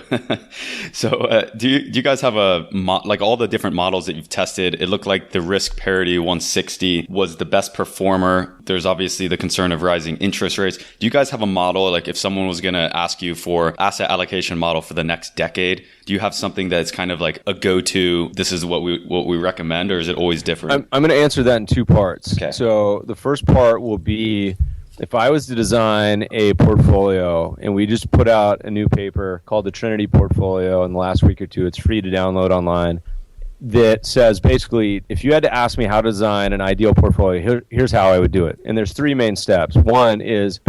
So do you guys have like all the different models that you've tested? It looked like the risk parity 160 was the best performer. There's obviously the concern of rising interest rates. Do you guys have a model, like if someone was going to ask you for asset allocation model for the next decade, do you have something that's kind of like a go-to, this is what we recommend, or is it always different? I'm going to answer that in two parts. Okay. So the first part will be, if I was to design a portfolio, and we just put out a new paper called the Trinity Portfolio in the last week or two, it's free to download online, that says basically, if you had to ask me how to design an ideal portfolio, here's how I would do it. And there's three main steps. One is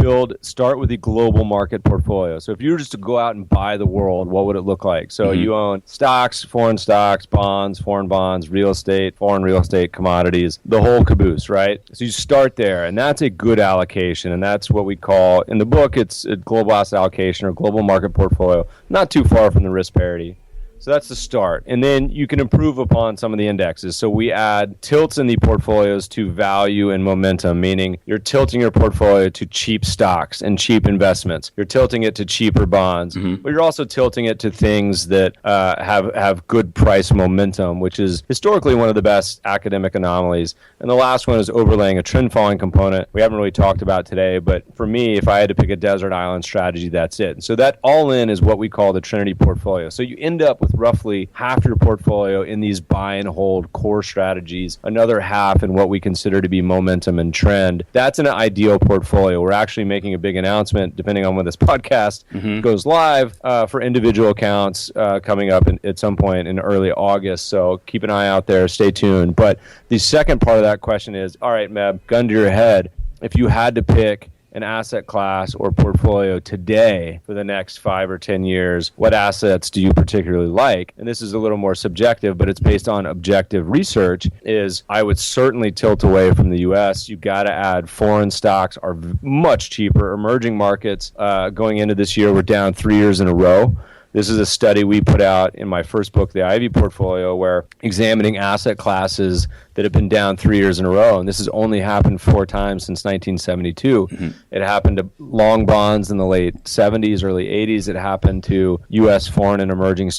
start with the global market portfolio. So if you were just to go out and buy the world, what would it look like? So you own stocks, bonds, foreign bonds, real estate, foreign real estate, commodities, the whole caboose, right? So you start there, and that's a good allocation. And that's what we call, in the book, it's a global asset allocation or global market portfolio, not too far from the risk parity. So that's the start. And then you can improve upon some of the indexes. So we add tilts in the portfolios to value and momentum, meaning you're tilting your portfolio to cheap stocks and cheap investments. You're tilting it to cheaper bonds, but you're also tilting it to things that have good price momentum, which is historically one of the best academic anomalies. And the last one is overlaying a trend following component. We haven't really talked about today, but for me, if I had to pick a desert island strategy, that's it. And so that all in is what we call the Trinity Portfolio. So you end up with roughly half your portfolio in these buy and hold core strategies, another half in what we consider to be momentum and trend. That's an ideal portfolio. We're actually making a big announcement, depending on when this podcast goes live, for individual accounts coming up at some point in early August. So keep an eye out there. Stay tuned. But the second part of that question is, all right, Meb, gun to your head, if you had to pick an asset class or portfolio today for the next 5 or 10 years, what assets do you particularly like? And this is a little more subjective, but it's based on objective research, is I would certainly tilt away from the U.S. You've got to add foreign stocks are much cheaper. Emerging markets going into this year were down 3 years in a row. This is a study we put out in my first book, The Ivy Portfolio, where examining asset classes that have been down 3 years in a row. And this has only happened 4 times since 1972. It happened to long bonds in the late 70s, early 80s. It happened to U.S. foreign and emerging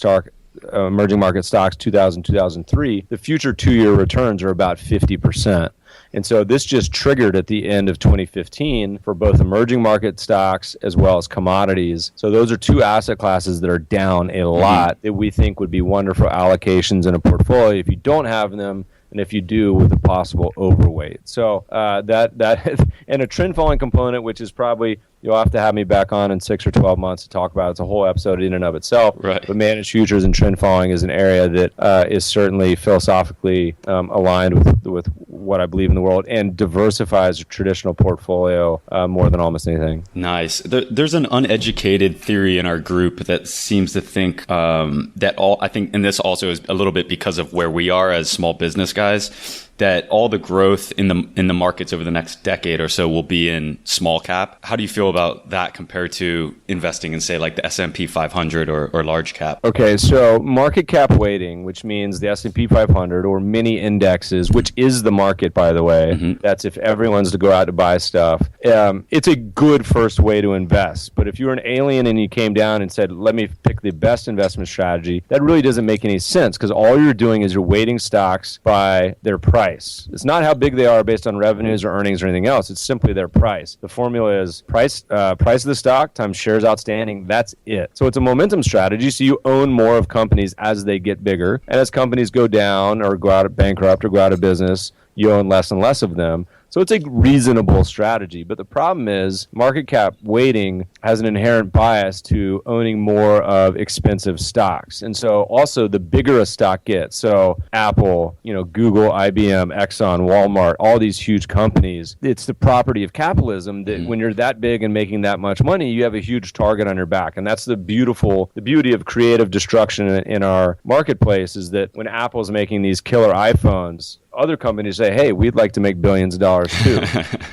market stocks 2000, 2003. The future 2-year returns are about 50%. And so this just triggered at the end of 2015 for both emerging market stocks as well as commodities. So those are 2 asset classes that are down a lot that we think would be wonderful allocations in a portfolio if you don't have them, and if you do, with a possible overweight. So that and a trend following component, which is probably, you'll have to have me back on in 6 or 12 months to talk about. It's a whole episode in and of itself. Right. But managed futures and trend following is an area that is certainly philosophically aligned with what I believe in the world, and diversifies a traditional portfolio more than almost anything. Nice. There's an uneducated theory in our group that seems to think that I think, and this also is a little bit because of where we are as small business guys, that all the growth in the markets over the next decade or so will be in small cap. How do you feel about that compared to investing in, say, like the S&P 500 or large cap? Okay, so market cap weighting, which means the S&P 500 or mini indexes, which is the market, by the way. Mm-hmm. That's if everyone's to go out to buy stuff. It's a good first way to invest. But if you're an alien and you came down and said, let me pick the best investment strategy, that really doesn't make any sense, because all you're doing is you're weighting stocks by their price. It's not how big they are based on revenues or earnings or anything else. It's simply their price. The formula is price of the stock times shares outstanding. That's it. So it's a momentum strategy. So you own more of companies as they get bigger. And as companies go down or go out of bankrupt or go out of business, you own less and less of them. So it's a reasonable strategy. But the problem is market cap weighting has an inherent bias to owning more of expensive stocks. And so also the bigger a stock gets, so Apple, Google, IBM, Exxon, Walmart, all these huge companies, it's the property of capitalism that when you're that big and making that much money, you have a huge target on your back. And that's the beauty of creative destruction in our marketplace, is that when Apple's making these killer iPhones, other companies say, hey, we'd like to make billions of dollars too.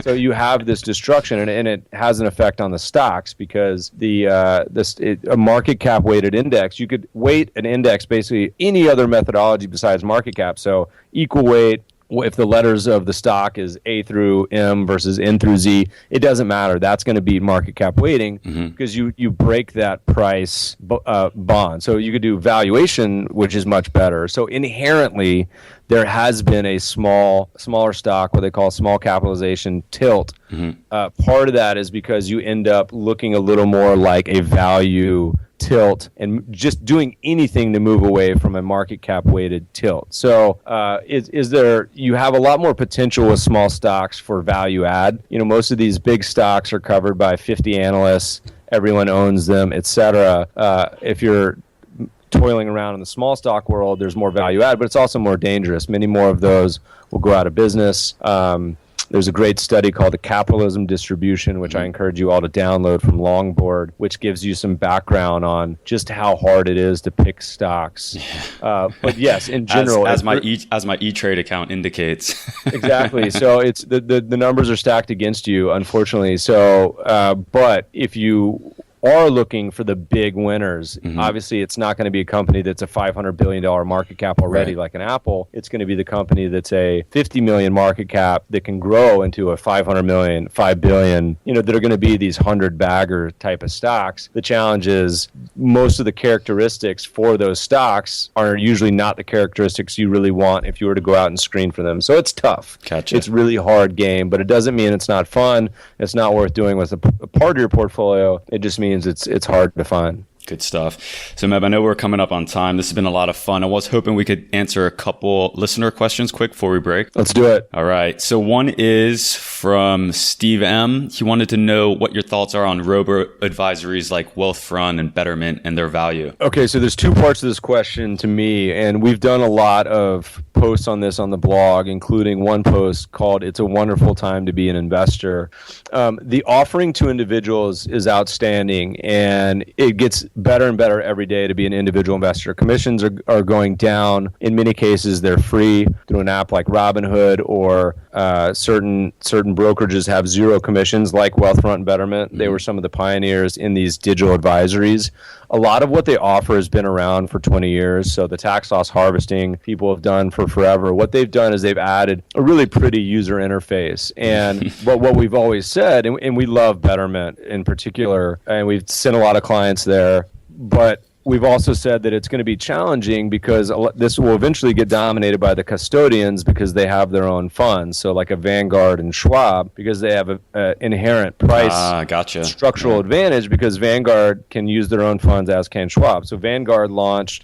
So you have this destruction, and it has an effect on the stocks, because a market cap weighted index, you could weight an index basically any other methodology besides market cap. So equal weight, if the letters of the stock is A through M versus N through Z, it doesn't matter. That's going to be market cap weighting, because you break that price bond. So you could do valuation, which is much better. So inherently, there has been a smaller stock, what they call small capitalization tilt. Part of that is because you end up looking a little more like a value tilt and just doing anything to move away from a market cap weighted tilt. So you have a lot more potential with small stocks for value add. Most of these big stocks are covered by 50 analysts. Everyone owns them, et cetera. If you're toiling around in the small stock world, there's more value add, but it's also more dangerous. Many more of those will go out of business. There's a great study called the Capitalism Distribution, which I encourage you all to download from Longboard, which gives you some background on just how hard it is to pick stocks. But yes, in general, as my E-Trade account indicates. Exactly. So it's the numbers are stacked against you, unfortunately. So, but if you are looking for the big winners, obviously it's not going to be a company that's a $500 billion market cap already, like an Apple. It's going to be the company that's a 50 million market cap that can grow into a 500 million, 5 billion, that are going to be these 100-bagger type of stocks. The challenge is most of the characteristics for those stocks are usually not the characteristics you really want if you were to go out and screen for them. So it's tough. Gotcha. It's really hard game, but it doesn't mean it's not fun. It's not worth doing with a part of your portfolio. It just means it's hard to find. Good stuff. So, Meb, I know we're coming up on time. This has been a lot of fun. I was hoping we could answer a couple listener questions quick before we break. Let's do it. All right. So one is from Steve M. He wanted to know what your thoughts are on robo-advisories like Wealthfront and Betterment and their value. Okay, so there's two parts to this question to me, and we've done a lot of posts on this on the blog, including one post called "It's a Wonderful Time to Be an Investor." The offering to individuals is outstanding, and it gets better and better every day to be an individual investor. Commissions are going down. In many cases, they're free through an app like Robinhood, or certain brokerages have zero commissions like Wealthfront and Betterment. They were some of the pioneers in these digital advisories. A lot of what they offer has been around for 20 years. So the tax loss harvesting people have done for forever. What they've done is they've added a really pretty user interface. And what we've always said, and we love Betterment in particular, and we've sent a lot of clients there, but we've also said that it's going to be challenging because this will eventually get dominated by the custodians because they have their own funds. So like a Vanguard and Schwab, because they have an inherent price structural advantage, because Vanguard can use their own funds, as can Schwab. So Vanguard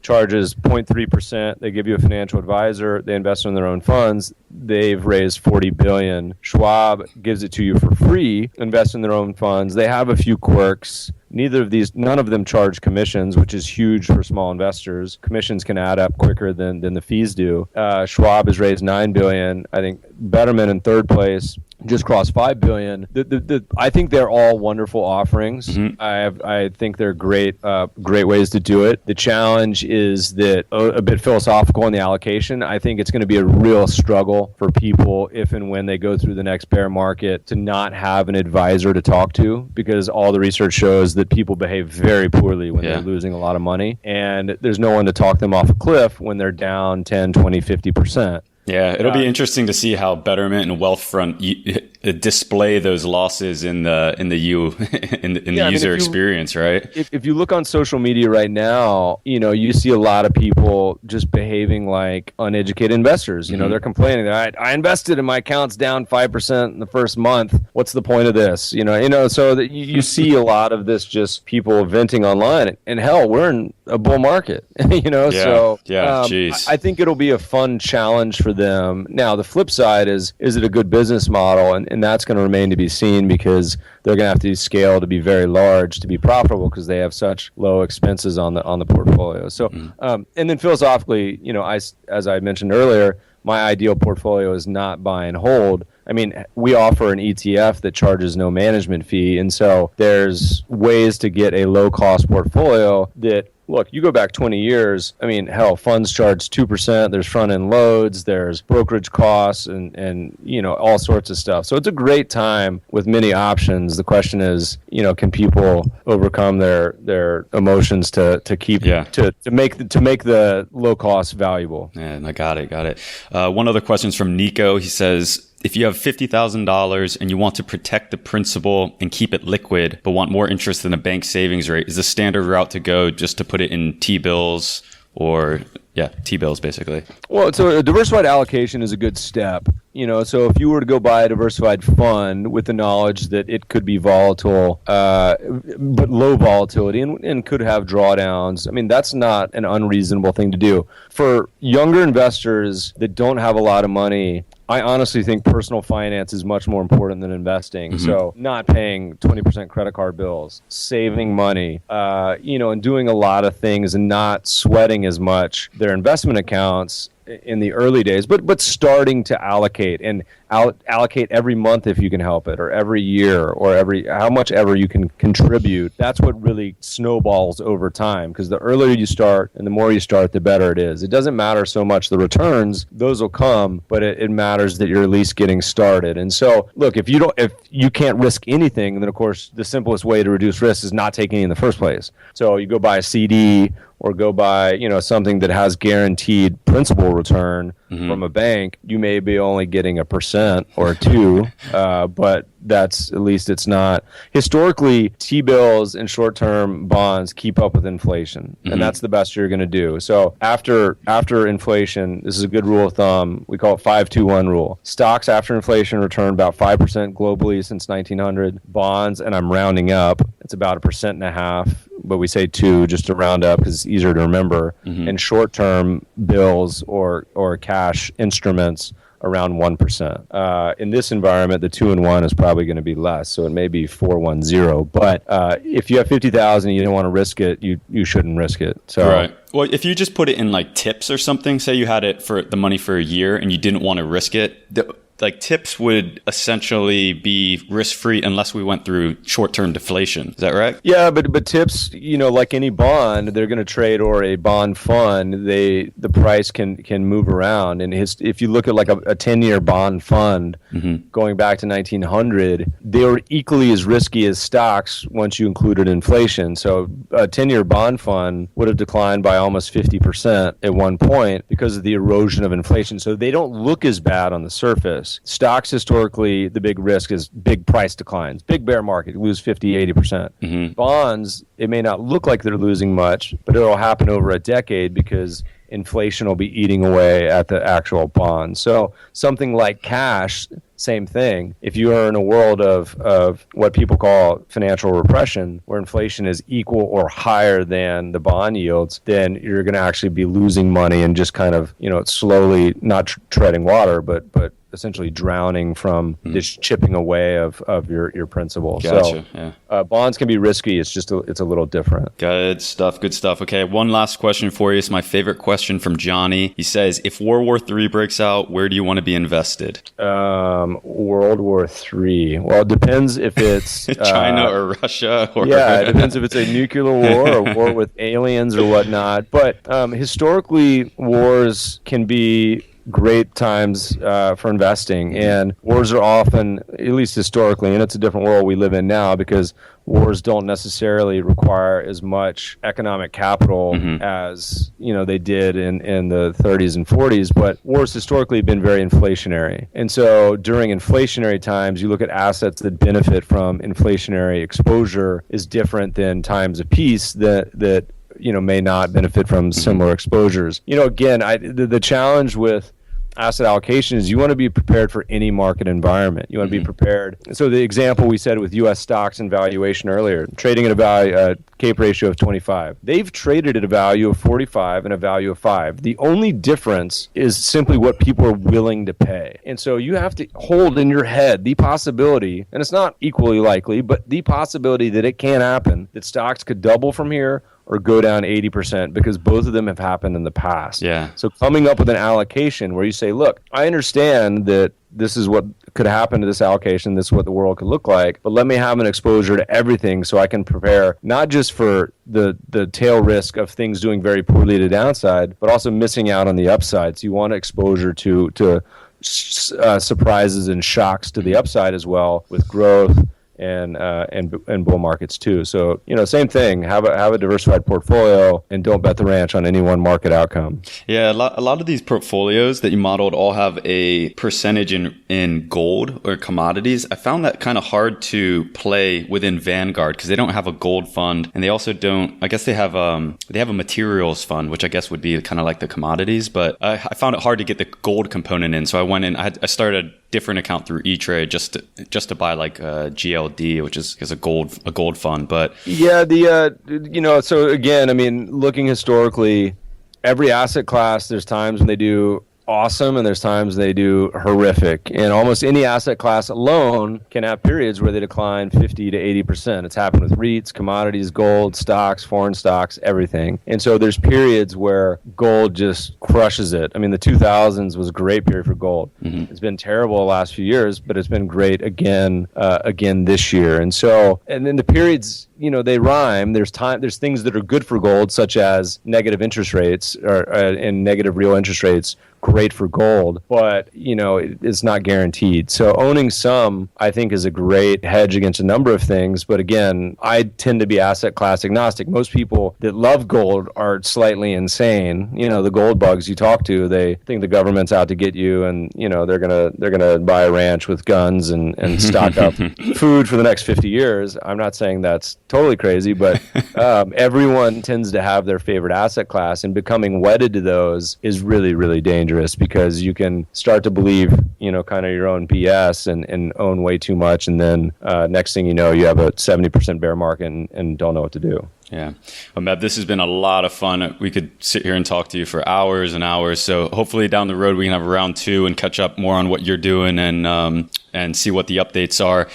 charges 0.3%. They give you a financial advisor. They invest in their own funds. they've raised $40 billion. Schwab gives it to you for free, invest in their own funds. They have a few quirks. None of them charge commissions, which is huge for small investors. Commissions can add up quicker than the fees do. Schwab has raised $9 billion. I think Betterment in third place just crossed $5 billion. I think they're all wonderful offerings. Mm-hmm. I think they're great ways to do it. The challenge is that a bit philosophical in the allocation. I think it's going to be a real struggle for people if and when they go through the next bear market to not have an advisor to talk to, because all the research shows that people behave very poorly when they're losing a lot of money, and there's no one to talk them off a cliff when they're down 10, 20, 50%. Yeah, it'll be interesting to see how Betterment and Wealthfront display those losses in the user experience, right? If you look on social media right now, you see a lot of people just behaving like uneducated investors. They're complaining that I invested and my account's down 5% in the first month. What's the point of this? So that you see a lot of this just people venting online. And hell, we're in a bull market. So I think it'll be a fun challenge for them. Now, the flip side is it a good business model? And that's going to remain to be seen, because they're going to have to scale to be very large to be profitable, because they have such low expenses on the portfolio. So, and then philosophically, as I mentioned earlier, my ideal portfolio is not buy and hold. I mean, we offer an ETF that charges no management fee. And so there's ways to get a low-cost portfolio that, look, you go back 20 years, I mean, hell, funds charge 2%. There's front-end loads. There's brokerage costs and all sorts of stuff. So it's a great time with many options. The question is, can people overcome their emotions to make the low cost valuable? Yeah, I got it. One other question is from Nico. He says, if you have $50,000 and you want to protect the principal and keep it liquid, but want more interest than a bank savings rate, is the standard route to go just to put it in T-bills or, T-bills basically? Well, so a diversified allocation is a good step. So if you were to go buy a diversified fund with the knowledge that it could be volatile, but low volatility and could have drawdowns, I mean, that's not an unreasonable thing to do. For younger investors that don't have a lot of money, I honestly think personal finance is much more important than investing. Mm-hmm. So not paying 20% credit card bills, saving money, and doing a lot of things and not sweating as much their investment accounts in the early days, but starting to allocate and allocate every month if you can help it, or every year, or how much ever you can contribute. That's what really snowballs over time, because the earlier you start and the more you start, the better it is. It doesn't matter so much the returns; those will come, but it matters that you're at least getting started. And so, look, if you can't risk anything, then of course the simplest way to reduce risk is not taking in the first place. So you go buy a CD, or go buy, something that has guaranteed principal return from a bank. You may be only getting 1% or 2%, but that's, at least it's not. Historically, T-bills and short-term bonds keep up with inflation, and that's the best you're going to do. So after inflation, this is a good rule of thumb. We call it 5-2-1 rule. Stocks after inflation return about 5% globally since 1900. Bonds, and I'm rounding up, it's about 1.5%, but we say 2 just to round up because it's easier to remember. And short-term bills or cash instruments around 1%. In this environment, the 2-1 is probably going to be less, so it may be 4-1-0. But if you have $50,000 and you don't want to risk it, you shouldn't risk it. So right. Well, if you just put it in like tips or something, say you had it for the money for a year and you didn't want to risk it, like tips would essentially be risk-free unless we went through short-term deflation. Is that right? Yeah, but tips, like any bond, they're going to trade, or a bond fund, the price can move around. And if you look at like a 10-year bond fund going back to 1900, they were equally as risky as stocks once you included inflation. So a 10-year bond fund would have declined by almost 50% at one point because of the erosion of inflation. So they don't look as bad on the surface. Stocks, historically, the big risk is big price declines. Big bear market, you lose 50-80%. Bonds, it may not look like they're losing much, but it'll happen over a decade because inflation will be eating away at the actual bond. So something like cash, same thing. If you are in a world of what people call financial repression, where inflation is equal or higher than the bond yields, then you're going to actually be losing money and just kind of, slowly not treading water, but essentially drowning from this chipping away of your principal. Gotcha. So bonds can be risky. It's just it's a little different. Good stuff. Good stuff. Okay, one last question for you. It's my favorite question from Johnny. He says, if World War III breaks out, where do you want to be invested? World War III. Well, it depends if it's China or Russia. Or it depends if it's a nuclear war or war with aliens or whatnot. But historically, wars can be great times for investing, and wars are often, at least historically, and it's a different world we live in now because wars don't necessarily require as much economic capital as they did in the 30s and 40s, but wars historically have been very inflationary. And so during inflationary times, you look at assets that benefit from inflationary exposure is different than times of peace that may not benefit from similar exposures. Again, the challenge with asset allocation is you want to be prepared for any market environment. You want to be prepared. So the example we said with U.S. stocks and valuation earlier, trading at a CAPE ratio of 25. They've traded at a value of 45 and a value of 5. The only difference is simply what people are willing to pay. And so you have to hold in your head the possibility, and it's not equally likely, but the possibility that it can happen, that stocks could double from here or go down 80%, because both of them have happened in the past. Yeah. So coming up with an allocation where you say, look, I understand that this is what could happen to this allocation, this is what the world could look like, but let me have an exposure to everything so I can prepare not just for the tail risk of things doing very poorly to downside, but also missing out on the upside. So you want exposure to surprises and shocks to the upside as well, with growth and bull markets too. So same thing. Have a diversified portfolio and don't bet the ranch on any one market outcome. Yeah, a lot of these portfolios that you modeled all have a percentage in gold or commodities. I found that kind of hard to play within Vanguard because they don't have a gold fund, and they also don't. I guess they have a materials fund, which I guess would be kind of like the commodities. But I found it hard to get the gold component in, so I went in. I started a different account through E-Trade just to buy like GLD, which is a gold fund. But yeah, so again, I mean, looking historically, every asset class, there's times when they do awesome and there's times they do horrific, and almost any asset class alone can have periods where they decline 50 to 80%. It's happened with REITs, commodities, gold, stocks, foreign stocks, everything. And so there's periods where gold just crushes it. I mean, the 2000s was a great period for gold. It's been terrible the last few years, but it's been great again this year. And then the periods, they rhyme. There's things that are good for gold, such as negative interest rates and negative real interest rates. Great for gold, but it's not guaranteed. So owning some, I think, is a great hedge against a number of things. But again, I tend to be asset class agnostic. Most people that love gold are slightly insane. The gold bugs you talk to, they think the government's out to get you, and they're gonna buy a ranch with guns and stock up food for the next 50 years. I'm not saying that's totally crazy, but everyone tends to have their favorite asset class, and becoming wedded to those is really, really dangerous, because you can start to believe, kind of your own BS and own way too much. And then next thing you know, you have a 70% bear market and don't know what to do. Yeah. Well, Meb, this has been a lot of fun. We could sit here and talk to you for hours and hours. So hopefully down the road, we can have a round 2 and catch up more on what you're doing and see what the updates are.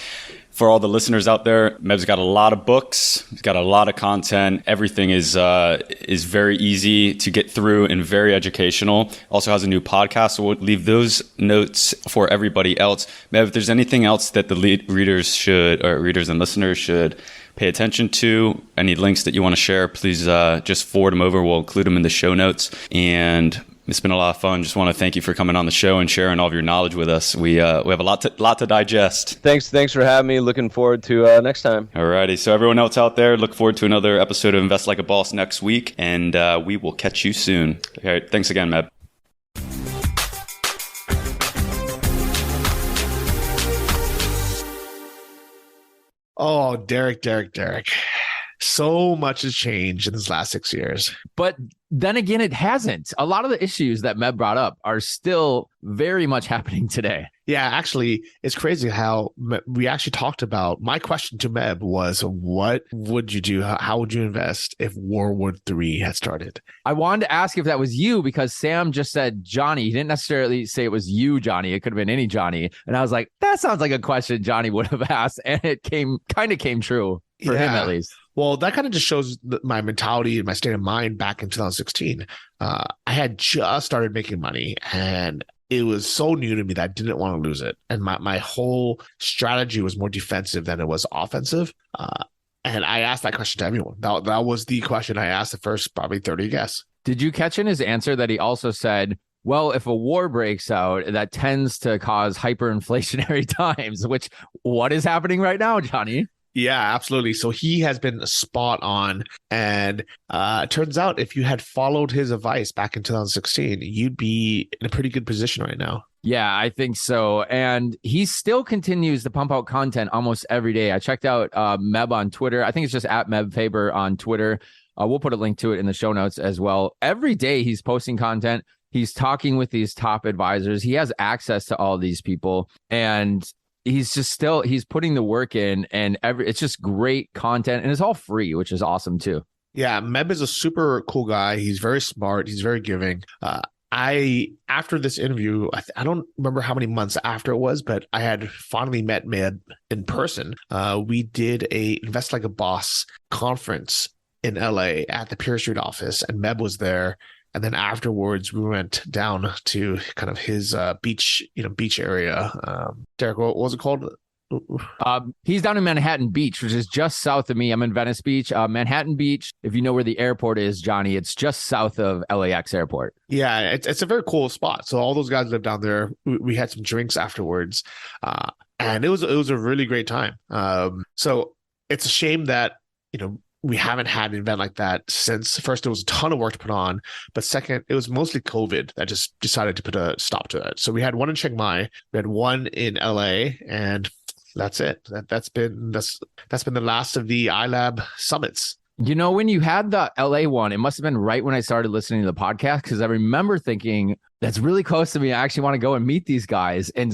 For all the listeners out there, Meb's got a lot of books. He's got a lot of content. Everything is very easy to get through and very educational. Also has a new podcast, so we'll leave those notes for everybody else. Meb, if there's anything else that the readers and listeners should pay attention to, any links that you want to share, please just forward them over. We'll include them in the show notes. And it's been a lot of fun. Just want to thank you for coming on the show and sharing all of your knowledge with us. We have a lot to digest. Thanks for having me. Looking forward to next time. Alrighty. So everyone else out there, look forward to another episode of Invest Like a Boss next week, and we will catch you soon. Okay. Thanks again, Meb. Oh, Derek. So much has changed in this last 6 years. But then again, it hasn't. A lot of the issues that Meb brought up are still very much happening today. Yeah, actually, it's crazy how we actually talked about, my question to Meb was, what would you do? How would you invest if World War III had started? I wanted to ask if that was you because Sam just said Johnny. He didn't necessarily say it was you, Johnny. It could have been any Johnny. And I was like, that sounds like a question Johnny would have asked. And it came true for him at least. Well, that kind of just shows my mentality and my state of mind back in 2016. I had just started making money and it was so new to me that I didn't want to lose it. And my whole strategy was more defensive than it was offensive. And I asked that question to everyone. That was the question I asked the first probably 30 guests. Did you catch in his answer that he also said, well, if a war breaks out, that tends to cause hyperinflationary times, which what is happening right now, Johnny? Yeah, absolutely. So he has been spot on. And it turns out if you had followed his advice back in 2016, you'd be in a pretty good position right now. Yeah, I think so. And he still continues to pump out content almost every day. I checked out Meb on Twitter. I think it's just at Meb Faber on Twitter. We'll put a link to it in the show notes as well. Every day he's posting content. He's talking with these top advisors. He has access to all these people. And he's putting the work in, and it's just great content, and it's all free, which is awesome too. Yeah, Meb is a super cool guy. He's very smart. He's very giving. After this interview, I don't remember how many months after it was, but I had finally met Meb in person. We did a Invest Like a Boss conference in LA at the Pier Street office, and Meb was there. And then afterwards, we went down to kind of his beach area. Derek, what was it called? He's down in Manhattan Beach, which is just south of me. I'm in Venice Beach. Manhattan Beach, if you know where the airport is, Johnny, it's just south of LAX airport. Yeah, it's a very cool spot. So all those guys live down there. We had some drinks afterwards, and it was a really great time. So it's a shame that, we haven't had an event like that since. First, there was a ton of work to put on, but second, it was mostly COVID that just decided to put a stop to it. So we had one in Chiang Mai, we had one in LA, and that's it. That's been the last of the iLab summits. When you had the LA one, it must have been right when I started listening to the podcast, because I remember thinking, that's really close to me. I actually want to go and meet these guys. And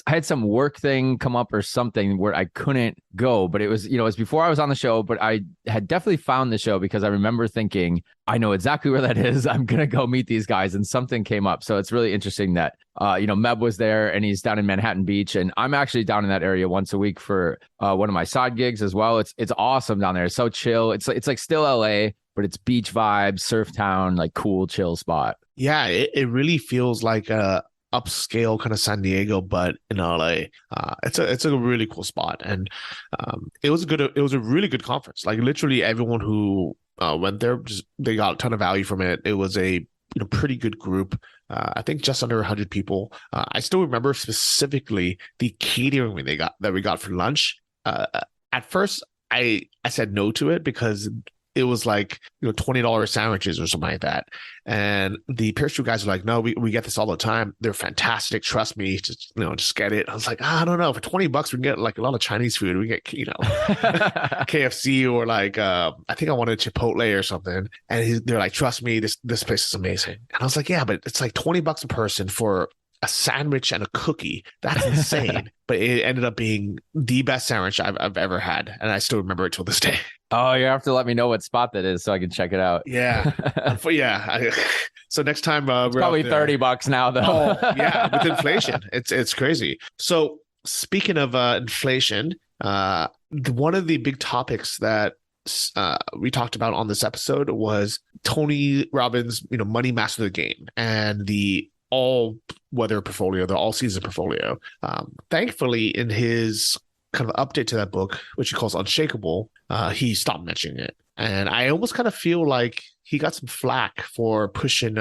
I had some work thing come up or something where I couldn't go, but it was, it was before I was on the show, but I had definitely found the show because I remember thinking, I know exactly where that is. I'm going to go meet these guys, and something came up. So it's really interesting that, Meb was there and he's down in Manhattan Beach, and I'm actually down in that area once a week for one of my side gigs as well. It's awesome down there. It's so chill. It's like still LA, but it's beach vibes, surf town, like cool, chill spot. Yeah, it really feels like a upscale kind of San Diego, but in LA. It's a really cool spot, and it was a really good conference. Like literally everyone who went there, they got a ton of value from it. It was a pretty good group. I think just under 100 people. I still remember specifically the catering we got for lunch. At first, I said no to it because it was like, $20 sandwiches or something like that. And the Pier Street guys were like, no, we get this all the time. They're fantastic. Trust me. Just get it. I was like, I don't know. For $20, we can get like a lot of Chinese food. We get, KFC or like, I think I wanted Chipotle or something. And they're like, trust me, this place is amazing. And I was like, yeah, but it's like $20 a person for a sandwich and a cookie. That's insane. But it ended up being the best sandwich I've ever had. And I still remember it till this day. Oh, you have to let me know what spot that is so I can check it out. Yeah. So next time it's probably $30 now, though. Oh, yeah. With inflation, it's crazy. So speaking of inflation, one of the big topics that we talked about on this episode was Tony Robbins, Money Master the Game, and the all-weather portfolio, the all-season portfolio. Thankfully, in his kind of update to that book, which he calls Unshakable, he stopped mentioning it. And I almost kind of feel like he got some flack for pushing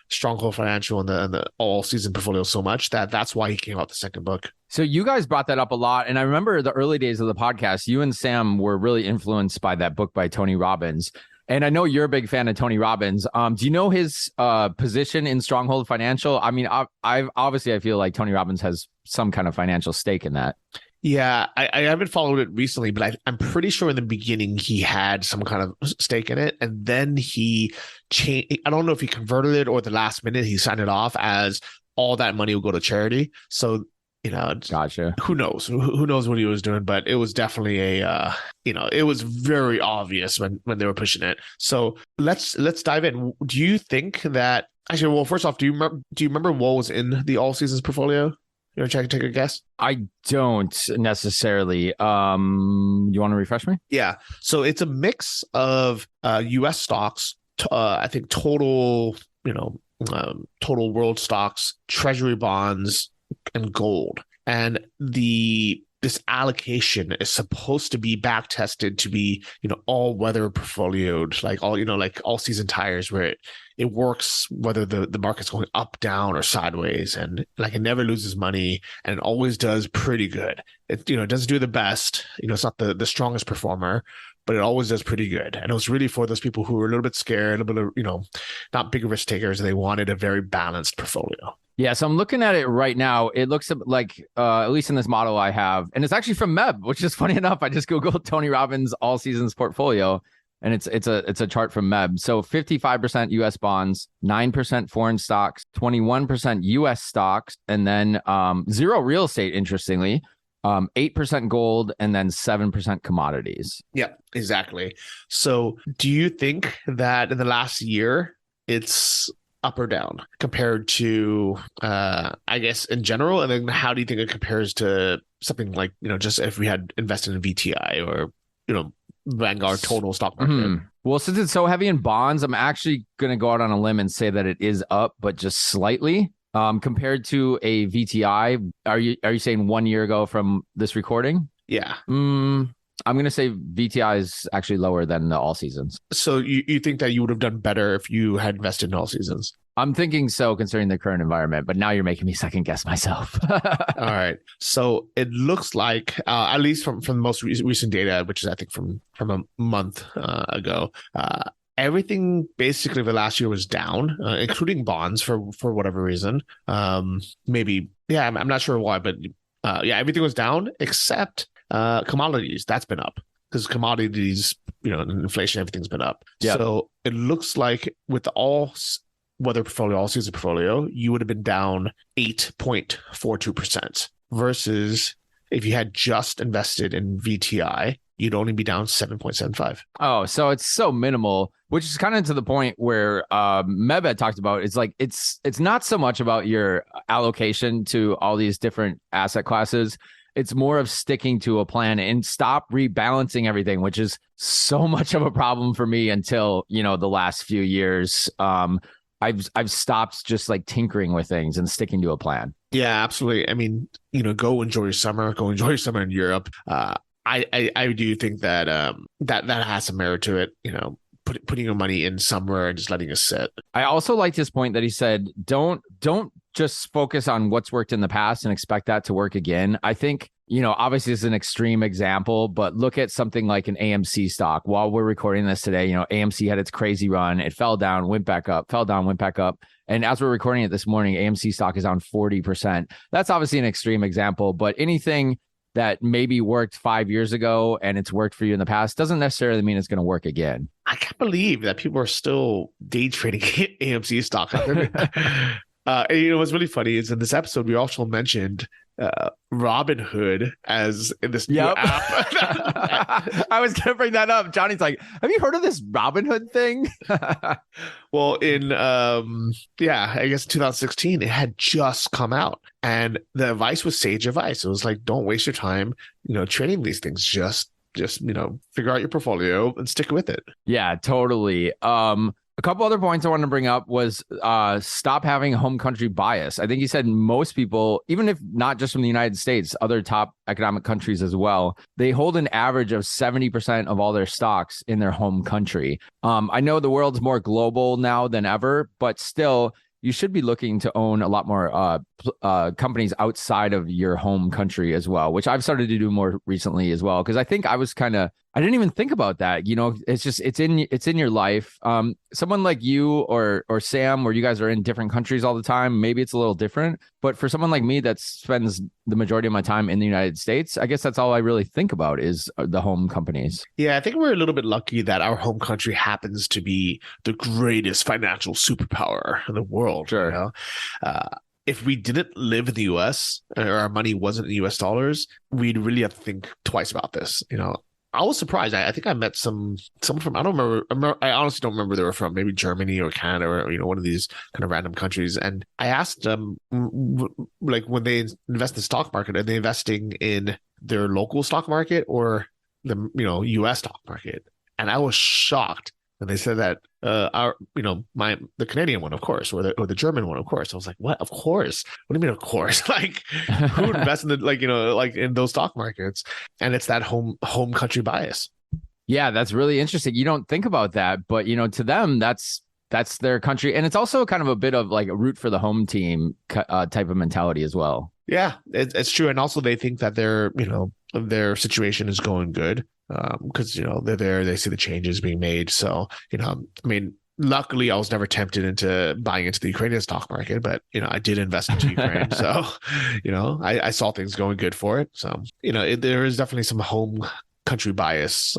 Stronghold Financial and the all-season portfolio so much that's why he came out the second book. So you guys brought that up a lot. And I remember the early days of the podcast, you and Sam were really influenced by that book by Tony Robbins. And I know you're a big fan of Tony Robbins. Do you know his position in Stronghold Financial? I mean, I feel like Tony Robbins has some kind of financial stake in that. Yeah, I haven't followed it recently, but I'm pretty sure in the beginning he had some kind of stake in it, and then he changed. I don't know if he converted it or the last minute he signed it off as all that money will go to charity. So Gotcha. who knows? Who knows what he was doing? But it was definitely it was very obvious when they were pushing it. So let's dive in. Do you think that actually? Well, first off, do you remember what was in the all seasons portfolio? You want to take a guess? I don't necessarily. You want to refresh me? Yeah. So it's a mix of U.S. stocks, I think total world stocks, treasury bonds, and gold. And this allocation is supposed to be back tested to be, all weather portfolioed, like all season tires, where it works whether the market's going up, down, or sideways, and like it never loses money and it always does pretty good. It doesn't do the best, it's not the strongest performer, but it always does pretty good. And it was really for those people who were a little bit scared, a little bit of, not big risk takers. They wanted a very balanced portfolio. Yeah, so I'm looking at it right now. It looks like, at least in this model I have, and it's actually from Meb, which is funny enough. I just Googled Tony Robbins all seasons portfolio, and it's a chart from Meb. So 55% U.S. bonds, 9% foreign stocks, 21% U.S. stocks, and then 0 real estate, interestingly, 8% gold, and then 7% commodities. Yeah, exactly. So do you think that in the last year it's up or down compared to I guess in general, and then how do you think it compares to something like just if we had invested in VTI or Vanguard total stock market? Well, since it's so heavy in bonds, I'm actually going to go out on a limb and say that it is up, but just slightly compared to a VTI. Are you saying 1 year ago from this recording? Yeah. I'm going to say VTI is actually lower than the all seasons. So you think that you would have done better if you had invested in all seasons? I'm thinking so, considering the current environment, but now you're making me second guess myself. All right. So it looks like, at least from the most recent data, which is I think from a month ago, everything basically the last year was down, including bonds for whatever reason. Maybe, yeah, I'm not sure why, but everything was down except commodities. That's been up because commodities, inflation, everything's been up. Yep. So it looks like with the all weather portfolio, all season portfolio, you would have been down 8.42% versus if you had just invested in VTI, you'd only be down 7.75. Oh, so it's so minimal, which is kind of to the point where Meb had talked about. It's like it's not so much about your allocation to all these different asset classes. It's more of sticking to a plan and stop rebalancing everything, which is so much of a problem for me until, the last few years. I've stopped just like tinkering with things and sticking to a plan. Yeah, absolutely. I mean, go enjoy your summer. Go enjoy your summer in Europe. I do think that that has some merit to it. Putting your money in somewhere and just letting it sit. I also liked his point that he said, don't just focus on what's worked in the past and expect that to work again. I think, obviously it's an extreme example, but look at something like an AMC stock. While we're recording this today, AMC had its crazy run. It fell down, went back up, fell down, went back up. And as we're recording it this morning, AMC stock is down 40%. That's obviously an extreme example, but anything that maybe worked 5 years ago and it's worked for you in the past doesn't necessarily mean it's going to work again. I can't believe that people are still day trading AMC stock. And what's really funny is in this episode, we also mentioned Robinhood as in this new app. I was going to bring that up. Johnny's like, have you heard of this Robinhood thing? Well, in I guess 2016, it had just come out, and the advice was sage advice. It was like, don't waste your time, trading these things. Just figure out your portfolio and stick with it. Yeah, totally. A couple other points I wanted to bring up was stop having home country bias. I think he said most people, even if not just from the United States, other top economic countries as well, they hold an average of 70% of all their stocks in their home country. I know the world's more global now than ever, but still, you should be looking to own a lot more companies outside of your home country as well, which I've started to do more recently as well. Because I think I was kind of I didn't even think about that. You know, it's just it's in your life. Someone like you or Sam, where you guys are in different countries all the time, maybe it's a little different. But for someone like me that spends the majority of my time in the United States, I guess that's all I really think about is the home companies. Yeah, I think we're a little bit lucky that our home country happens to be the greatest financial superpower in the world. Sure. You know? If we didn't live in the US or our money wasn't in US dollars, we'd really have to think twice about this. You know, I was surprised. I think I met someone from, I don't remember. I honestly don't remember where they were from, maybe Germany or Canada or, you know, one of these kind of random countries. And I asked them, like, when they invest in the stock market, are they investing in their local stock market or the, you know, US stock market? And I was shocked. And they said that the Canadian one, of course, or the German one, of course. I was like, what? Of course? What do you mean, of course? Like, who would invest in in those stock markets? And it's that home country bias. Yeah, that's really interesting. You don't think about that, but you know, to them, that's their country, and it's also kind of a bit of like a root for the home team type of mentality as well. Yeah, it's true, and also they think that their situation is going good. Because, you know, they're there, they see the changes being made. So, you know, I mean, luckily I was never tempted into buying into the Ukrainian stock market, but, you know, I did invest into Ukraine. So, you know, I saw things going good for it. So, you know, there is definitely some home country bias,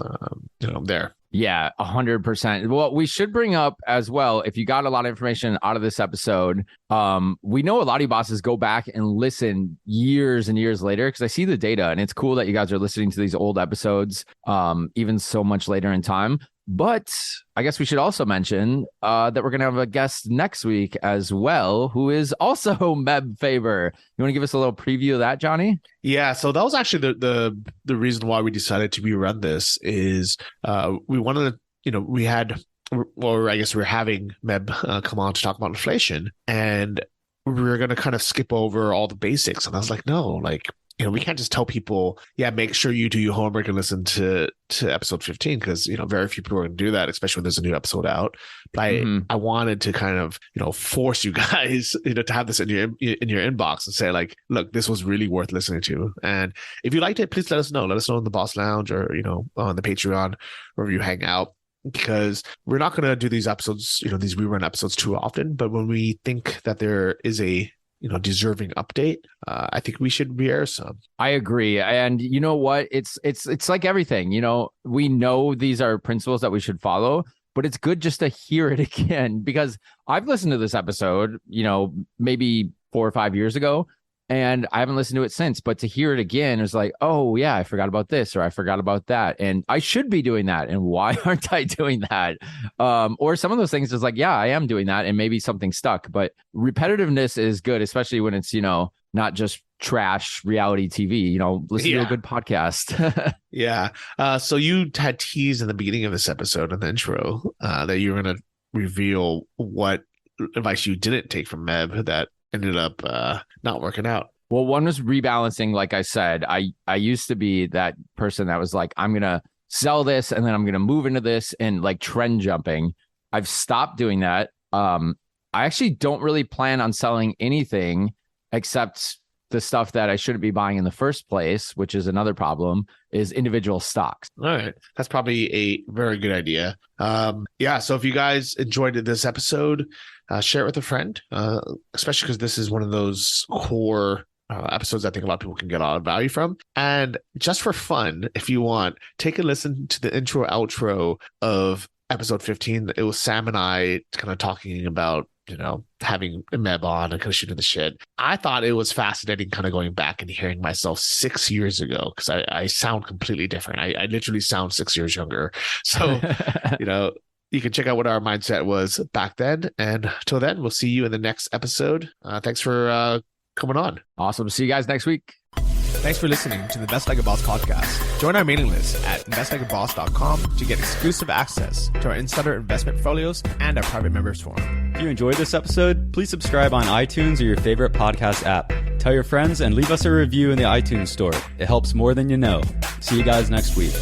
there. Yeah, 100%. Well, we should bring up as well, if you got a lot of information out of this episode, we know a lot of you bosses go back and listen years and years later, because I see the data, and it's cool that you guys are listening to these old episodes, even so much later in time. But I guess we should also mention that we're going to have a guest next week as well, who is also Meb Faber. You want to give us a little preview of that, Johnny? Yeah, so that was actually the reason why we decided to rerun this is we wanted to, you know, we're having Meb come on to talk about inflation, and we were going to kind of skip over all the basics. And I was like, no, like, you know, we can't just tell people, yeah, make sure you do your homework and listen to episode 15, because, you know, very few people are going to do that, especially when there's a new episode out. But I wanted to kind of, you know, force you guys, you know, to have this in your inbox and say, like, look, this was really worth listening to. And if you liked it, please let us know. Let us know in the Boss Lounge or, you know, on the Patreon, wherever you hang out. Because we're not going to do these episodes, you know, these rerun episodes too often. But when we think that there is a, you know, deserving update, I think we should re-air some. I agree. And you know what? It's like everything, you know, we know these are principles that we should follow, but it's good just to hear it again, because I've listened to this episode, you know, maybe 4 or 5 years ago, and I haven't listened to it since. But to hear it again is like, oh yeah, I forgot about this, or I forgot about that, and I should be doing that, and why aren't I doing that? Or some of those things is like, yeah, I am doing that, and maybe something stuck. But repetitiveness is good, especially when it's, you know, not just trash reality TV. You know, listen to a good podcast. Yeah. So you had teased in the beginning of this episode, in the intro, that you were going to reveal what advice you didn't take from Meb that ended up not working out. Well, one was rebalancing. Like I said, I used to be that person that was like, I'm going to sell this and then I'm going to move into this, and like trend jumping. I've stopped doing that. I actually don't really plan on selling anything except the stuff that I shouldn't be buying in the first place, which is another problem, is individual stocks. All right. That's probably a very good idea. Yeah. So if you guys enjoyed this episode, share it with a friend, especially because this is one of those core episodes I think a lot of people can get a lot of value from. And just for fun, if you want, take a listen to the intro outro of episode 15. It was Sam and I kind of talking about, you know, having Meb on and kind of shooting the shit. I thought it was fascinating kind of going back and hearing myself 6 years ago, because I sound completely different. I literally sound 6 years younger. So, you know, you can check out what our mindset was back then. And till then, we'll see you in the next episode. Thanks for coming on. Awesome. See you guys next week. Thanks for listening to the Invest Like a Boss podcast. Join our mailing list at investlikeaboss.com to get exclusive access to our insider investment portfolios and our private members forum. If you enjoyed this episode, please subscribe on iTunes or your favorite podcast app. Tell your friends and leave us a review in the iTunes store. It helps more than you know. See you guys next week.